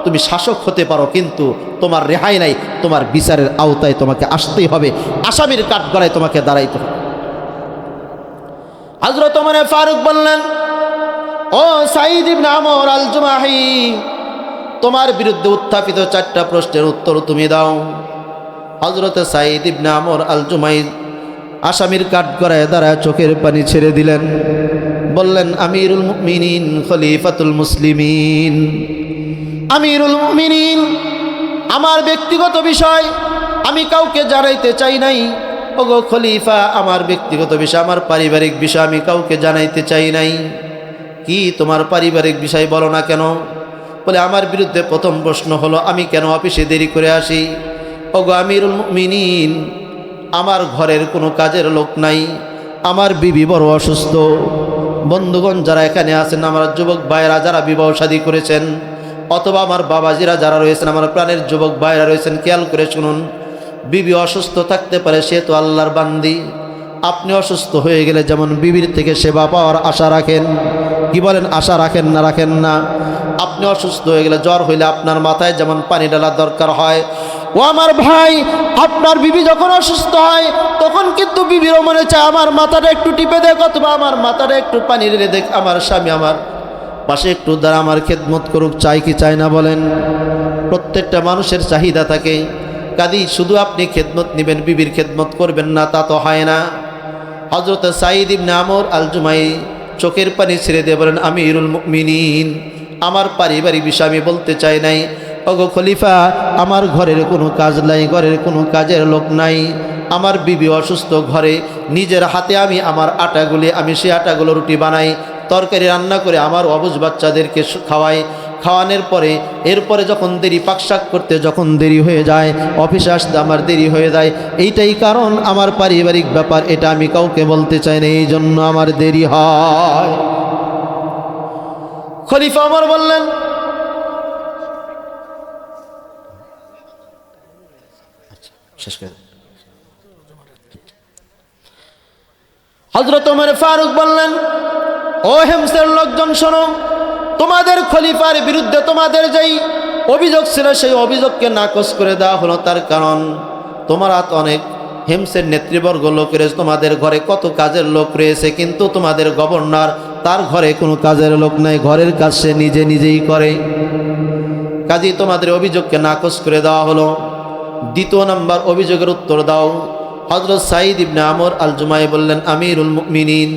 তুমি শাসক হতে পারো, কিন্তু তোমার রেহাই নাই, তোমার বিচারের আওতায় তোমাকে আসতেই হবে, আসামির কাঠগড়ায় তোমাকে দাঁড়াইতে হবে। হযরত ওমর ফারুক বললেন, ও সাঈদ ইবনে আমর আল জুমাহি, তোমার বিরুদ্ধে উত্থাপিত 4টা প্রশ্নের উত্তর তুমি দাও। হযরত সাঈদ ইবনে আমর আল জুমাহি আসামির কাঠ গড়ায় দাঁড়ায় চোখের পানি ছেড়ে দিলেন, বললেন, আমিরুল মুমিনিন খলিফাতুল মুসলিমিন, আমিরুল মুমিনিন, আমার ব্যক্তিগত বিষয় আমি কাউকে জানাইতে চাই নাই। ওগো খলিফা, আমার ব্যক্তিগত বিষয়, আমার পারিবারিক বিষয় আমি কাউকে জানাইতে চাই নাই। কি তোমার পারিবারিক বিষয় বলো না কেন? বলে, আমার বিরুদ্ধে প্রথম প্রশ্ন হলো আমি কেন অফিসে দেরি করে আসি। ওগো আমিরুল মুমিনিন, আমার ঘরের কোনো কাজের লোক নাই, আমার বিবি বড় অসুস্থ। বন্ধুগণ যারা এখানে আছেন, আমার যুবক ভাইয়েরা যারা বিবাহ শাদী করেছেন, অথবা আমার বাবাজিরা যারা রয়েছেন, আমার প্রাণের যুবক ভাইয়েরা রয়েছেন, খেয়াল করে শুনুন, বিবি অসুস্থ থাকতে পারে, সে তো আল্লাহর বান্দি। আপনি অসুস্থ হয়ে গেলে যেমন বিবির থেকে সেবা পাওয়ার আশা রাখেন, কি বলেন, আশা রাখেন না রাখেন না? আপনি অসুস্থ হয়ে গেলে, জ্বর হইলে আপনার মাথায় যেমন পানি ঢালার দরকার হয়, ও আমার ভাই, আপনার বিবি যখন অসুস্থ হয় তখন কিন্তু বিবিরও মনে চায় আমার মাথাটা একটু টিপে দেখ, অথবা আমার মাথাটা একটু পানি ঢেলে দেখ, আমার স্বামী আমার পাশে একটু দ্বারা আমার খেদমত করুক। চাই কি চায় না বলেন? প্রত্যেকটা মানুষের চাহিদা থাকে। কাজেই শুধু আপনি খেদমত নেবেন, বিবির খেদমত করবেন না, তা তো হয় না। হযরত সাঈদ ইবনে আমর আল জুমাহি চোখের পানি ছেড়ে দিয়ে বলেন, আমিরুল মুমিনিন, আমার পারিবারিক বিষয় আমি বলতে চাই নাই। ওগো খলিফা, আমার ঘরের কোনো কাজ নাই, ঘরের কোনো কাজের লোক নাই, আমার বিবি অসুস্থ, ঘরে নিজের হাতে আমি আমার আটাগুলি, আমি সেই আটাগুলো রুটি বানাই, তরকারি রান্না করে আমার অবুঝ বাচ্চাদেরকে খাওয়াই। খাওয়ানোর পরে এরপরে যখন দেরি, পাকশাক করতে যখন দেরি হয়ে যায়, অফিসে আসতে আমার দেরি হয়ে যায়। এইটাই কারণ, আমার পারিবারিক ব্যাপার, এটা আমি কাউকে বলতে চাই না, এই জন্য আমার দেরি হয়। খলিফা ওমর বললেন, হযরত ওমর ফারুক বললেন, ও হেমসের লোকজন শোনো, তোমাদের খলিফার বিরুদ্ধে তোমাদের যেই অভিযোগ ছিল সেই অভিযোগকে নাকচ করে দেওয়া হলো। তার কারণ, তোমরা তো অনেক হেমসের নেতৃবর্গ লোক রয়েছে, তোমাদের ঘরে কত কাজের লোক রয়েছে, কিন্তু তোমাদের গভর্নর, তার ঘরে কোনো কাজের লোক নাই, ঘরের কাজ সে নিজে নিজেই করে। কাজেই তোমাদের অভিযোগকে নাকচ করে দেওয়া হলো। দ্বিতীয় নম্বর অভিযোগের উত্তর দাও। হযরত সাঈদ ইবনে আমর আল জুমাহি বললেন, আমিরুল মুমিনিন,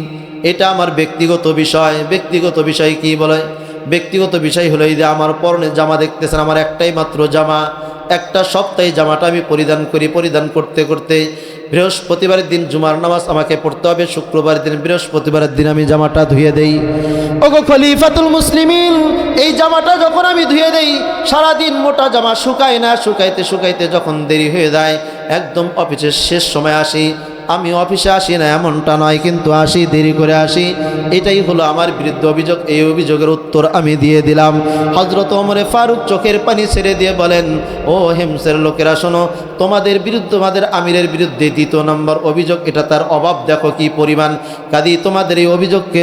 এটা আমার ব্যক্তিগত বিষয়। ব্যক্তিগত বিষয় কি বলে? ব্যক্তিগত বিষয় হলো এই যে আমার পরনে জামা দেখতেছেন, আমার একটাই মাত্র জামা, একটা সপ্তাহে জামাটা আমি পরিধান করি। পরিধান করতে করতে বৃহস্পতিবারের দিন জুমার নামাজ আমাকে পড়তে হবে, শুক্রবারের দিন, বৃহস্পতিবারের দিন আমি জামাটা ধুয়ে দেই। ওগো খলিফাতুল মুসলিমিন, এই জামাটা যখন আমি ধুয়ে দেই, সারাদিন মোটা জামা শুকায় না, শুকাইতে শুকাইতে যখন দেরি হয়ে যায়, একদম অফিসের শেষ সময় আসি, আমি অফিসে আসি না এমনটা নয়, কিন্তু আসি, দেরি করে আসি। এটাই হলো আমার বিরুদ্ধে অভিযোগ। এই অভিযোগের উত্তর আমি দিয়ে দিলাম। হযরত ওমরে ফারুক চোখের পানি ছেড়ে দিয়ে বলেন, ও হেমসের লোকেরা শোনো, তোমাদের বিরুদ্ধে, তোমাদের আমিরের বিরুদ্ধে দ্বিতীয় নম্বর অভিযোগ, এটা তার অভাব দেখো কি পরিমাণ। কাজেই তোমাদের এই অভিযোগকে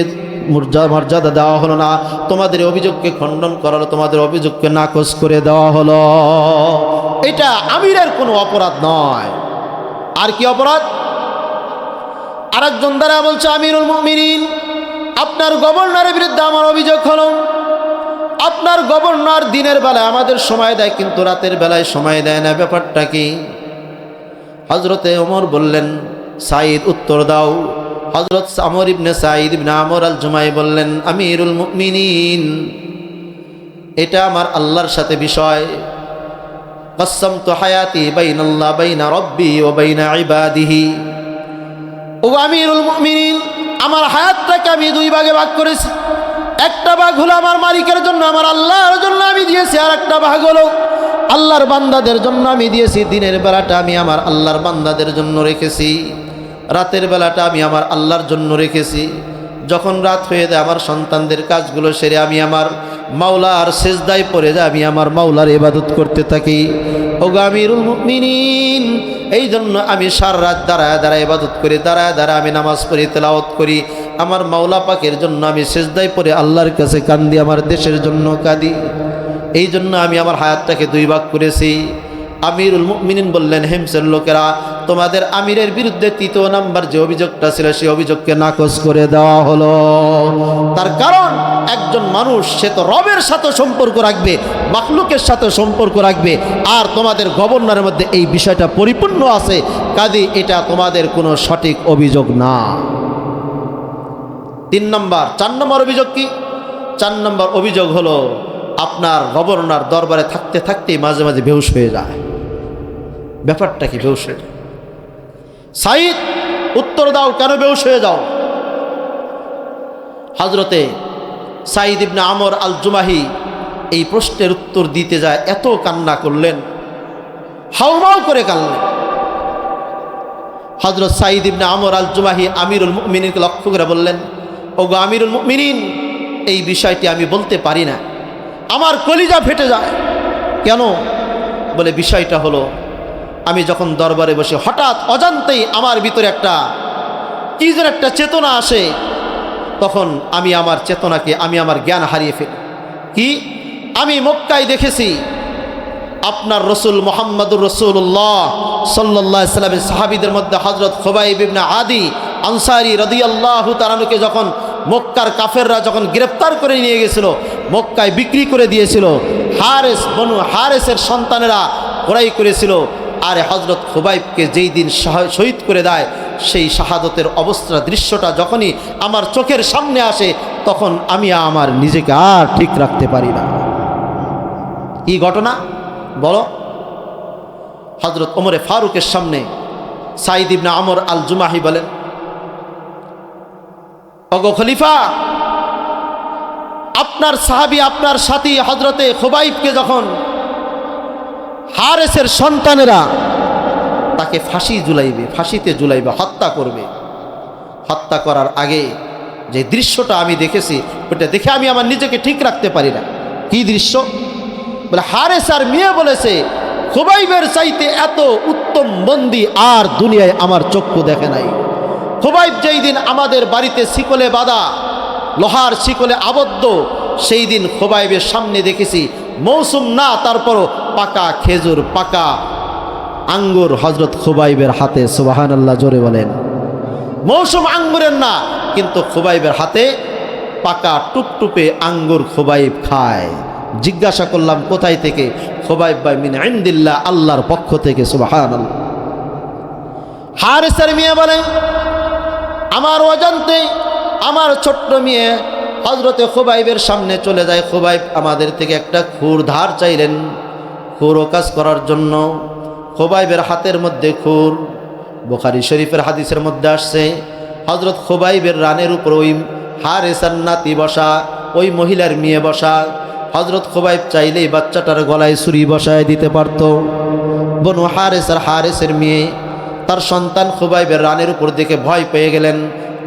মর্যাদা দেওয়া হলো না, তোমাদের অভিযোগকে খণ্ডন করা হলো, তোমাদের অভিযোগকে নাকচ করে দেওয়া হলো। এটা আমিরের কোনো অপরাধ নয়। আর কি অপরাধ? আরেকজন দ্বারা বলছে, আমিরুল মুমিনিন, আপনার গভর্নরের বিরুদ্ধে আমার অভিযোগ হলো, আপনার গভর্নর দিনের বেলায় আমাদের সময় দেয়, কিন্তু রাতের বেলায় সময় দেয় না, ব্যাপারটা কি? হযরতে ওমর বললেন, সাঈদ উত্তর দাও। হযরত আমর ইবনে সাঈদ ইবনে আমর আল জুমাহি বললেন, আমিরুল মুমিনিন, এটা আমার আল্লাহর সাথে বিষয়। কসসমতু হায়াতি বাইনাল্লাহ বাইনা রাব্বি ওয়া বাইনা ইবাদিহি। ও আমিরুল মুমিনিন, আমার হায়াতটাকে আমি দুই ভাগে ভাগ করেছি। একটা ভাগ হলো আমার মালিকের জন্য, আমার আল্লাহর জন্য আমি দিয়েছি, আর একটা ভাগ হলো আল্লাহর বান্দাদের জন্য আমি দিয়েছি। দিনের বেলাটা আমি আমার আল্লাহর বান্দাদের জন্য রেখেছি, রাতের বেলাটা আমি আমার আল্লাহর জন্য রেখেছি। যখন রাত হয়ে যায়, আমার সন্তানদের কাজগুলো সেরে আমি আমার মাওলার সেজদায় পড়ে যাই, আমি আমার মাওলার ইবাদত করতে থাকি। ও আমিরুল মুমিনিন, এই জন্য আমি সারা রাত দাঁড়ায় দাঁড়ায় ইবাদত করি, দাঁড়ায় দাঁড়ায় আমি নামাজ পড়ি, তেলাওয়াত করি, আমার মাওলা পাকের জন্য আমি সেজদায় পড়ে আল্লাহর কাছে কান্দি, আমার দেশের জন্য কাঁদি। এই জন্য আমি আমার হায়াতটাকে দুই ভাগ করেছি। আমিরুল মুমিনিন বললেন, হিমসের লোকেরা, তোমাদের আমিরের বিরুদ্ধে 3 নাম্বার যে অভিযোগটা ছিল সেই অভিযোগকে নাকচ করে দেওয়া হলো। তার কারণ একজন মানুষ সে তো রবের সাথে সম্পর্ক রাখবে, মাখলুকের সাথে সম্পর্ক রাখবে, আর তোমাদের গভর্নরের মধ্যে এই বিষয়টা পরিপূর্ণ আছে, কাজে এটা তোমাদের কোনো সঠিক অভিযোগ না। 4 নম্বর অভিযোগ কি? 4 নম্বর অভিযোগ হলো আপনার গভর্নর দরবারে থাকতে থাকতেই মাঝে মাঝে বেহুশ হয়ে যায়। ব্যাপারটা কি বেহুশ হয়ে যায়? সাইদ, উত্তর দাও, কেন বেহুশ হয়ে যাও? হযরতে সাইদ ইবনে আমর আল জুমাহি এই প্রশ্নের উত্তর দিতে যায় এত কান্না করলেন, হাউমাউ করে কাঁদলেন। হযরত সাইদ ইবনে আমর আল জুমাহি আমিরুল মুমিনিনকে লক্ষ্য করে বললেন, ওগো আমিরুল মুমিনিন, এই বিষয়টি আমি বলতে পারি না, আমার কলিজা ফেটে যায়। কেন? বলে বিষয়টা হলো, আমি যখন দরবারে বসে হঠাৎ অজান্তেই আমার ভিতরে একটা কি যেন একটা চেতনা আসে, তখন আমি আমার চেতনাকে, আমি আমার জ্ঞান হারিয়ে ফেলি। কি? আমি মক্কায় দেখেছি আপনার রসুল মুহাম্মদুর রাসূলুল্লাহ সাল্লাল্লাহু আলাইহি সাল্লামের সাহাবীদের মধ্যে হযরত খুবাইব ইবনে আদি আনসারী রাদিয়াল্লাহু তাআলাকে যখন মক্কার কাফেররা যখন গ্রেফতার করে নিয়ে গেছিল, মক্কায় বিক্রি করে দিয়েছিল, হারেস বনু হারেসের সন্তানেরা ক্রয় করেছিল। আর হযরত খুবাইবকে যেই দিন শহীদ করে দেয়, সেই শাহাদতের অবস্থা দৃশ্যটা যখনই আমার চোখের সামনে আসে, তখন আমি আমার নিজেকে আর ঠিক রাখতে পারি না। কি ঘটনা বলো? হযরত ওমরে ফারুকের সামনে সাইদ ইবনে আমর আল জুমাহি বলেন, ওগো খলিফা, আপনার সাহাবী, আপনার সাথী হযরতে খুবাইবকে যখন হারেসের সন্তানেরা তাকে ফাঁসিতে ঝুলাইবে, হত্যা করবে, হত্যা করার আগে যে দৃশ্যটা আমি দেখেছি, ওটা দেখে আমি আমার নিজেকে ঠিক রাখতে পারি না। কি দৃশ্য? বলে হারেস আর মেয়ে বলেছে, খুবাইবের চাইতে এত উত্তম বন্দী আর দুনিয়ায় আমার চক্ষু দেখে নাই। খুবাইব যেই দিন আমাদের বাড়িতে শিকলে বাঁধা, লোহার শিকলে আবদ্ধ, সেই দিন খুবাইবের সামনে দেখেছি মৌসুম না, তারপরও পাকা খেজুর, পাকা আঙ্গুর হযরত খুবাইবের হাতে। সুবহানাল্লাহ, জোরে বলেন। মৌসুম আঙ্গুরের না, কিন্তু খুবাইবের হাতে পাকা টুপটুপে আঙ্গুর খুবাইব খায়। জিজ্ঞাসা করলাম কোথায় থেকে? খুবাইব ভাই মিন ইনদিল্লাহ, আল্লাহর পক্ষ থেকে। সুবহানাল্লাহ। হারেসের মেয়ে বলে, আমার অজান্তে আমার ছোট্ট মেয়ে হযরতে খুবাইবের সামনে চলে যায়। খুবাইব আমাদের থেকে একটা খুর ধার চাইলেন, খুর কাজ করার জন্য। খুবাইবের হাতের মধ্যে খুর। বুখারী শরীফের হাদিসের মধ্যে আসছে, হযরত খুবাইবের রানের উপর ওই হারেসার নাতি বসা, ওই মহিলার মেয়ে বসা। হযরত খুবাইব চাইলেই বাচ্চাটার গলায় ছুরি বসায় দিতে পারত। বনু হারেসের মেয়ে তার সন্তান খুবাইবের রানের উপর দেখে ভয় পেয়ে গেলেন,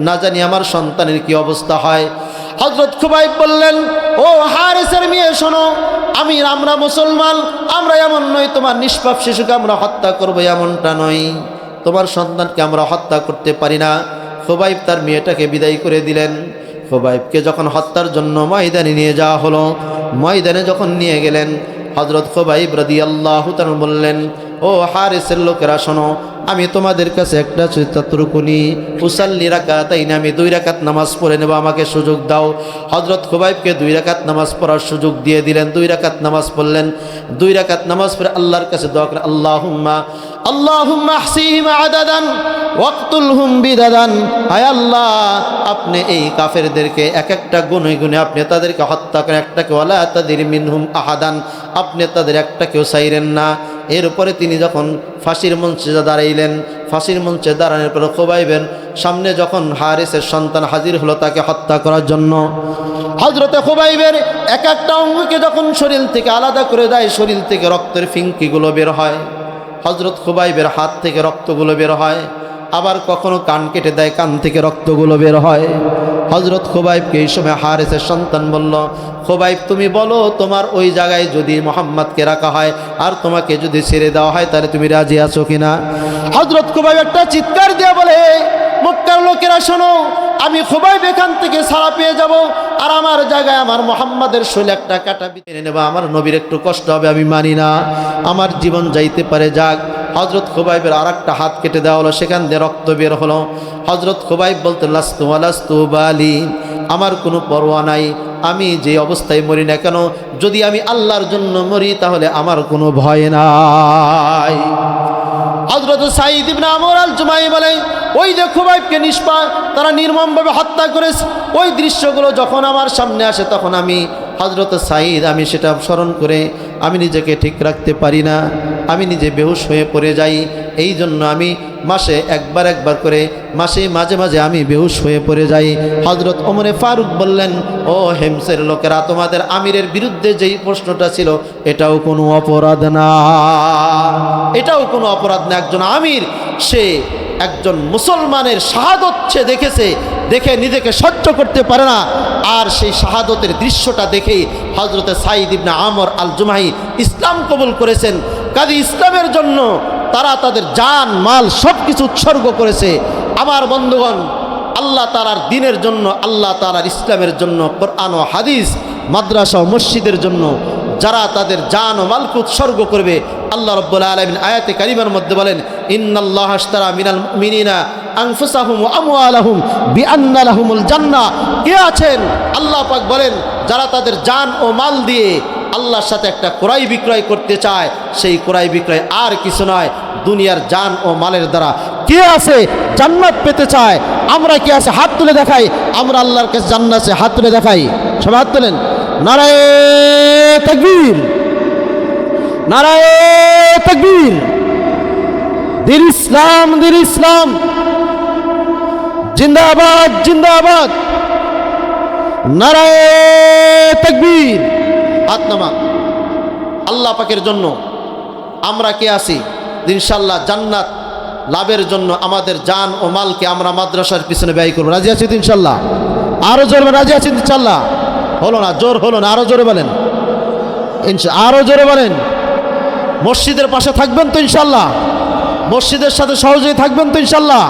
না জানি আমার সন্তানের কি অবস্থা হয়। হযরত খুবাইব বললেন, ও হারেসের মেয়ে শোনো, আমরা মুসলমান, আমরা এমন নই তোমার নিষ্পাপ শিশুকে আমরা হত্যা করব, এমনটা নয়। তোমার সন্তানকে আমরা হত্যা করতে পারি না। খুবাইব তার মেয়েটাকে বিদায় করে দিলেন। খুবাইবকে যখন হত্যার জন্য ময়দানে নিয়ে যাওয়া হলো, ময়দানে যখন নিয়ে গেলেন, হযরত খুবাইব রাদিয়াল্লাহু তাআলা বললেন, ও হারেসের লোকেরা শোনো, আমি তোমাদের কাছে একটা চিত্তরুকুনি উসাল্লি রাকাতাইন, আমি 2 রাকাত নামাজ পড়ে নেব, আমাকে সুযোগ দাও। হযরত খুবাইবকে 2 রাকাত নামাজ পড়ার সুযোগ দিয়ে দিলেন। 2 রাকাত নামাজ পড়লেন। 2 রাকাত নামাজ পড়ে আল্লাহর কাছে দোয়া করে, আল্লাহুম্মা আহসিহিম আদাদান ওয়াকতুলহুম বিদাদান। হায় আল্লাহ, আপনি এই কাফেরদেরকে এক একটা গুণে গুণে আপনি তাদেরকে হত্যা করেন, একটাকে ওয়ালা তাদির মিনহুম আহাদান, আপনি তাদের একটাকেও ছাইরেন না। এরপরে তিনি যখন ফাঁসির মঞ্চে দাঁড়াইলেন, ফাঁসির মঞ্চে দাঁড়ানোর পর খুবাইবের সামনে যখন হারেসের সন্তান হাজির হলো তাকে হত্যা করার জন্য, হযরতে খুবাইবের এক একটা অঙ্গকে যখন শরীর থেকে আলাদা করে দেয়, শরীর থেকে রক্তের ফিঙ্কিগুলো বের হয়, হযরত খুবাইবের হাত থেকে রক্তগুলো বের হয়, আবার কখনো কান কেটে দেয়, কান থেকে রক্তগুলো বের হয়। হযরত খুবাইবকে এই সময় হারেসের সন্তান বলল, খুবাইব তুমি বলো, তোমার ওই জায়গায় যদি মুহাম্মদকে রাখা হয় আর তোমাকে যদি ছেড়ে দেওয়া হয়, তাহলে তুমি রাজি আছো কিনা? হযরত খুবাইব একটা চিৎকার দিয়ে বলে, মক্কার লোকেরা শোনো, আমি খুবাইব এখান থেকে ছাড়া পেয়ে যাব, আর আমার জায়গায় আমার মোহাম্মদের শৈলে একটা কাটা বিছিয়ে নেব, আমার নবীর একটু কষ্ট হবে, আমি মানি না, আমার জীবন যাইতে পারে যাক। হজরত খুবাইবের আর একটা হাত কেটে দেওয়া হলো, সেখান দিয়ে রক্ত বের হলো। হজরত খুবাইব বলতে লাস্তু আলাস্তু বালি, আমার কোনো পরোয়া নাই, আমি যে অবস্থায় মরি না কেন, যদি আমি আল্লাহর জন্য মরি তাহলে আমার কোনো ভয় নাই। হযরত সাঈদ ইবনে আমর আল জুমাহি বলে, ওই যে খুবাইবকে তারা নির্মমভাবে হত্যা করেছে, ওই দৃশ্যগুলো যখন আমার সামনে আসে তখন আমি হযরত সাঈদ, আমি সেটা স্মরণ করে আমি নিজেকে ঠিক রাখতে পারি না, আমি নিজে বেহুশ হয়ে পড়ে যাই। এই জন্য আমি মাসে একবার করে, মাসে মাঝে মাঝে আমি বেহুশ হয়ে পড়ে যাই। হযরত ওমরে ফারুক বললেন, ও হেমসের লোকেরা, তোমাদের আমিরের বিরুদ্ধে যেই প্রশ্নটা ছিল এটাও কোনো অপরাধ না, এটাও কোনো অপরাধ না। একজন আমির, সে একজন মুসলমানের শাহাদত সে দেখেছে, দেখে নিজেকে সহ্য করতে পারে না, আর সেই শাহাদতের দৃশ্যটা দেখেই হযরত সাঈদ ইবনে আমর আল জুমাহি ইসলাম কবুল করেছেন। কাজে ইসলামের জন্য তারা তাদের জান মাল সব কিছু উৎসর্গ করেছে। আমার বন্ধুগণ, আল্লাহ তাআলার দ্বীনের জন্য, আল্লাহ তাআলার ইসলামের জন্য, কোরআন ও হাদিস, মাদ্রাসা ও মসজিদের জন্য যারা তাদের জান ও মালকে উৎসর্গ করবে, আল্লাহ রাব্বুল আলামিন আয়াতে কারিমার মধ্যে বলেন, ইন্নাল্লাহা আশতারা মিনাল মুমিনিনা আনফুসাহুম ওয়া আমওয়ালাহুম বিআন্না লাহুমুল জান্নাহ। কে আছেন? আল্লাহ পাক বলেন, যারা তাদের জান ও মাল দিয়ে আল্লাহর সাথে একটা ক্রয় বিক্রয় করতে চায়, সেই ক্রয় বিক্রয় আর কিছু নয়, দুনিয়ার জান ও মালের দ্বারা। কে আছে জান্নাত পেতে চায়? আমরা কে আছে হাত তুলে দেখাই, আমরা আল্লাহর কাছে জান্নাতে হাত তুলে দেখাই। সবাই হাত তোলেন, নারায়ে তাকবীর, নারায়ে তাকবীর। দিন ইসলাম, দিন ইসলাম জিন্দাবাদ, জিন্দাবাদ, নারায়ে তাকবীর। হাত নামা। আল্লাহ পাকের জন্য আমরা কে আছি? ইনশাআল্লাহ জান্নাত লাভের জন্য আমাদের জান ও মালকে আমরা মাদ্রাসার পিছনে ব্যয় করব। রাজি আছি ইনশাআল্লাহ? আরো জোরে রাজি আছি ইনশাআল্লাহ? হলো না, জোর হলো না, আরো জোরে বলেন, আরো জোরে বলেন। মসজিদের পাশে থাকবেন তো ইনশাআল্লাহ? মসজিদের সাথে সহজেই থাকবেন তো ইনশাআল্লাহ?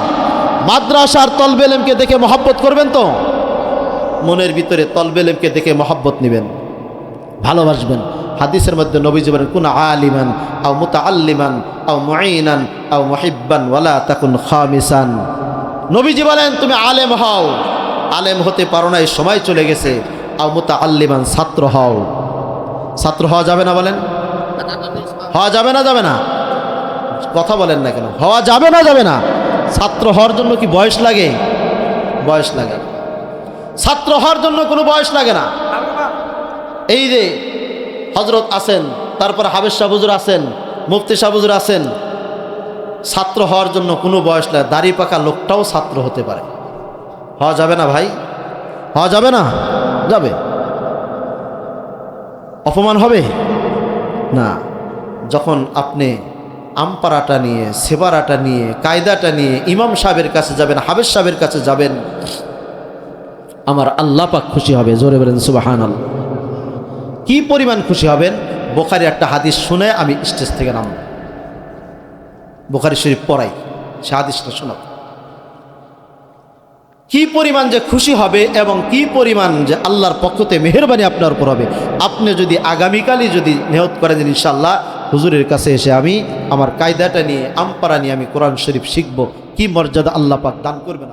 মাদ্রাসার তলবে ইলমকে দেখে মহব্বত করবেন তো? মনের ভিতরে তলবে ইলমকে দেখে মহব্বত নেবেন, ভালোবাসবেন। হাদিসের মধ্যে নবীজি বলেন, কুন আলিমান আও মুতাআল্লিমান আও মুঈনান আও মুহিব্বান ওয়ালা তাকুন খামিসান। নবীজি বলেন, তুমি আলেম হও, আলেম হতে পারো না, এই সময় চলে গেছে। আও মুতাআল্লিমান, ছাত্র হও। ছাত্র হওয়া যাবে না? বলেন, হওয়া যাবে না? যাবে না? কথা বলেন না কেন? হওয়া যাবে না? যাবে না? ছাত্র হওয়ার জন্য কি বয়স লাগে? বয়স লাগে। ছাত্র হওয়ার জন্য কোনো বয়স লাগে না। এই যে হযরত আছেন, তারপরে হাফেজ সাহেব হুজুর আছেন, মুফতি সাহেব হুজুর আছেন, ছাত্র হওয়ার জন্য কোনো বয়স লাগে। দাড়ি পাকা লোকটাও ছাত্র হতে পারে। হওয়া যাবে না ভাই? হওয়া যাবে না? যাবে। অপমান হবে না। যখন আপনি আমপারাটা নিয়ে, সেবারাটা নিয়ে, কায়দাটা নিয়ে ইমাম সাহেবের কাছে যাবেন, হাফেজ সাহেবের কাছে যাবেন, আমার আল্লাহ পাক খুশি হবে। জোরে বলেন সুবহানাল্লাহ। কি পরিমাণ খুশি হবেন? বুখারী একটা হাদিস শুনে আমি স্টেজ থেকে নামব, বুখারী শরীফ পড়াই, সে হাদিসটা শোনাব। কি পরিমাণ যে খুশি হবে এবং কি পরিমাণ যে আল্লাহর পক্ষ থেকে মেহেরবানি আপনার উপর হবে। আপনি যদি আগামীকালই যদি নিয়ত করেন ইনশাআল্লাহ হুজুরের কাছে এসে আমি আমার কায়দাটা নিয়ে, আমপারা নিয়ে আমি কোরআন শরীফ শিখব, কি মর্যাদা আল্লাহ পাক দান করবেন।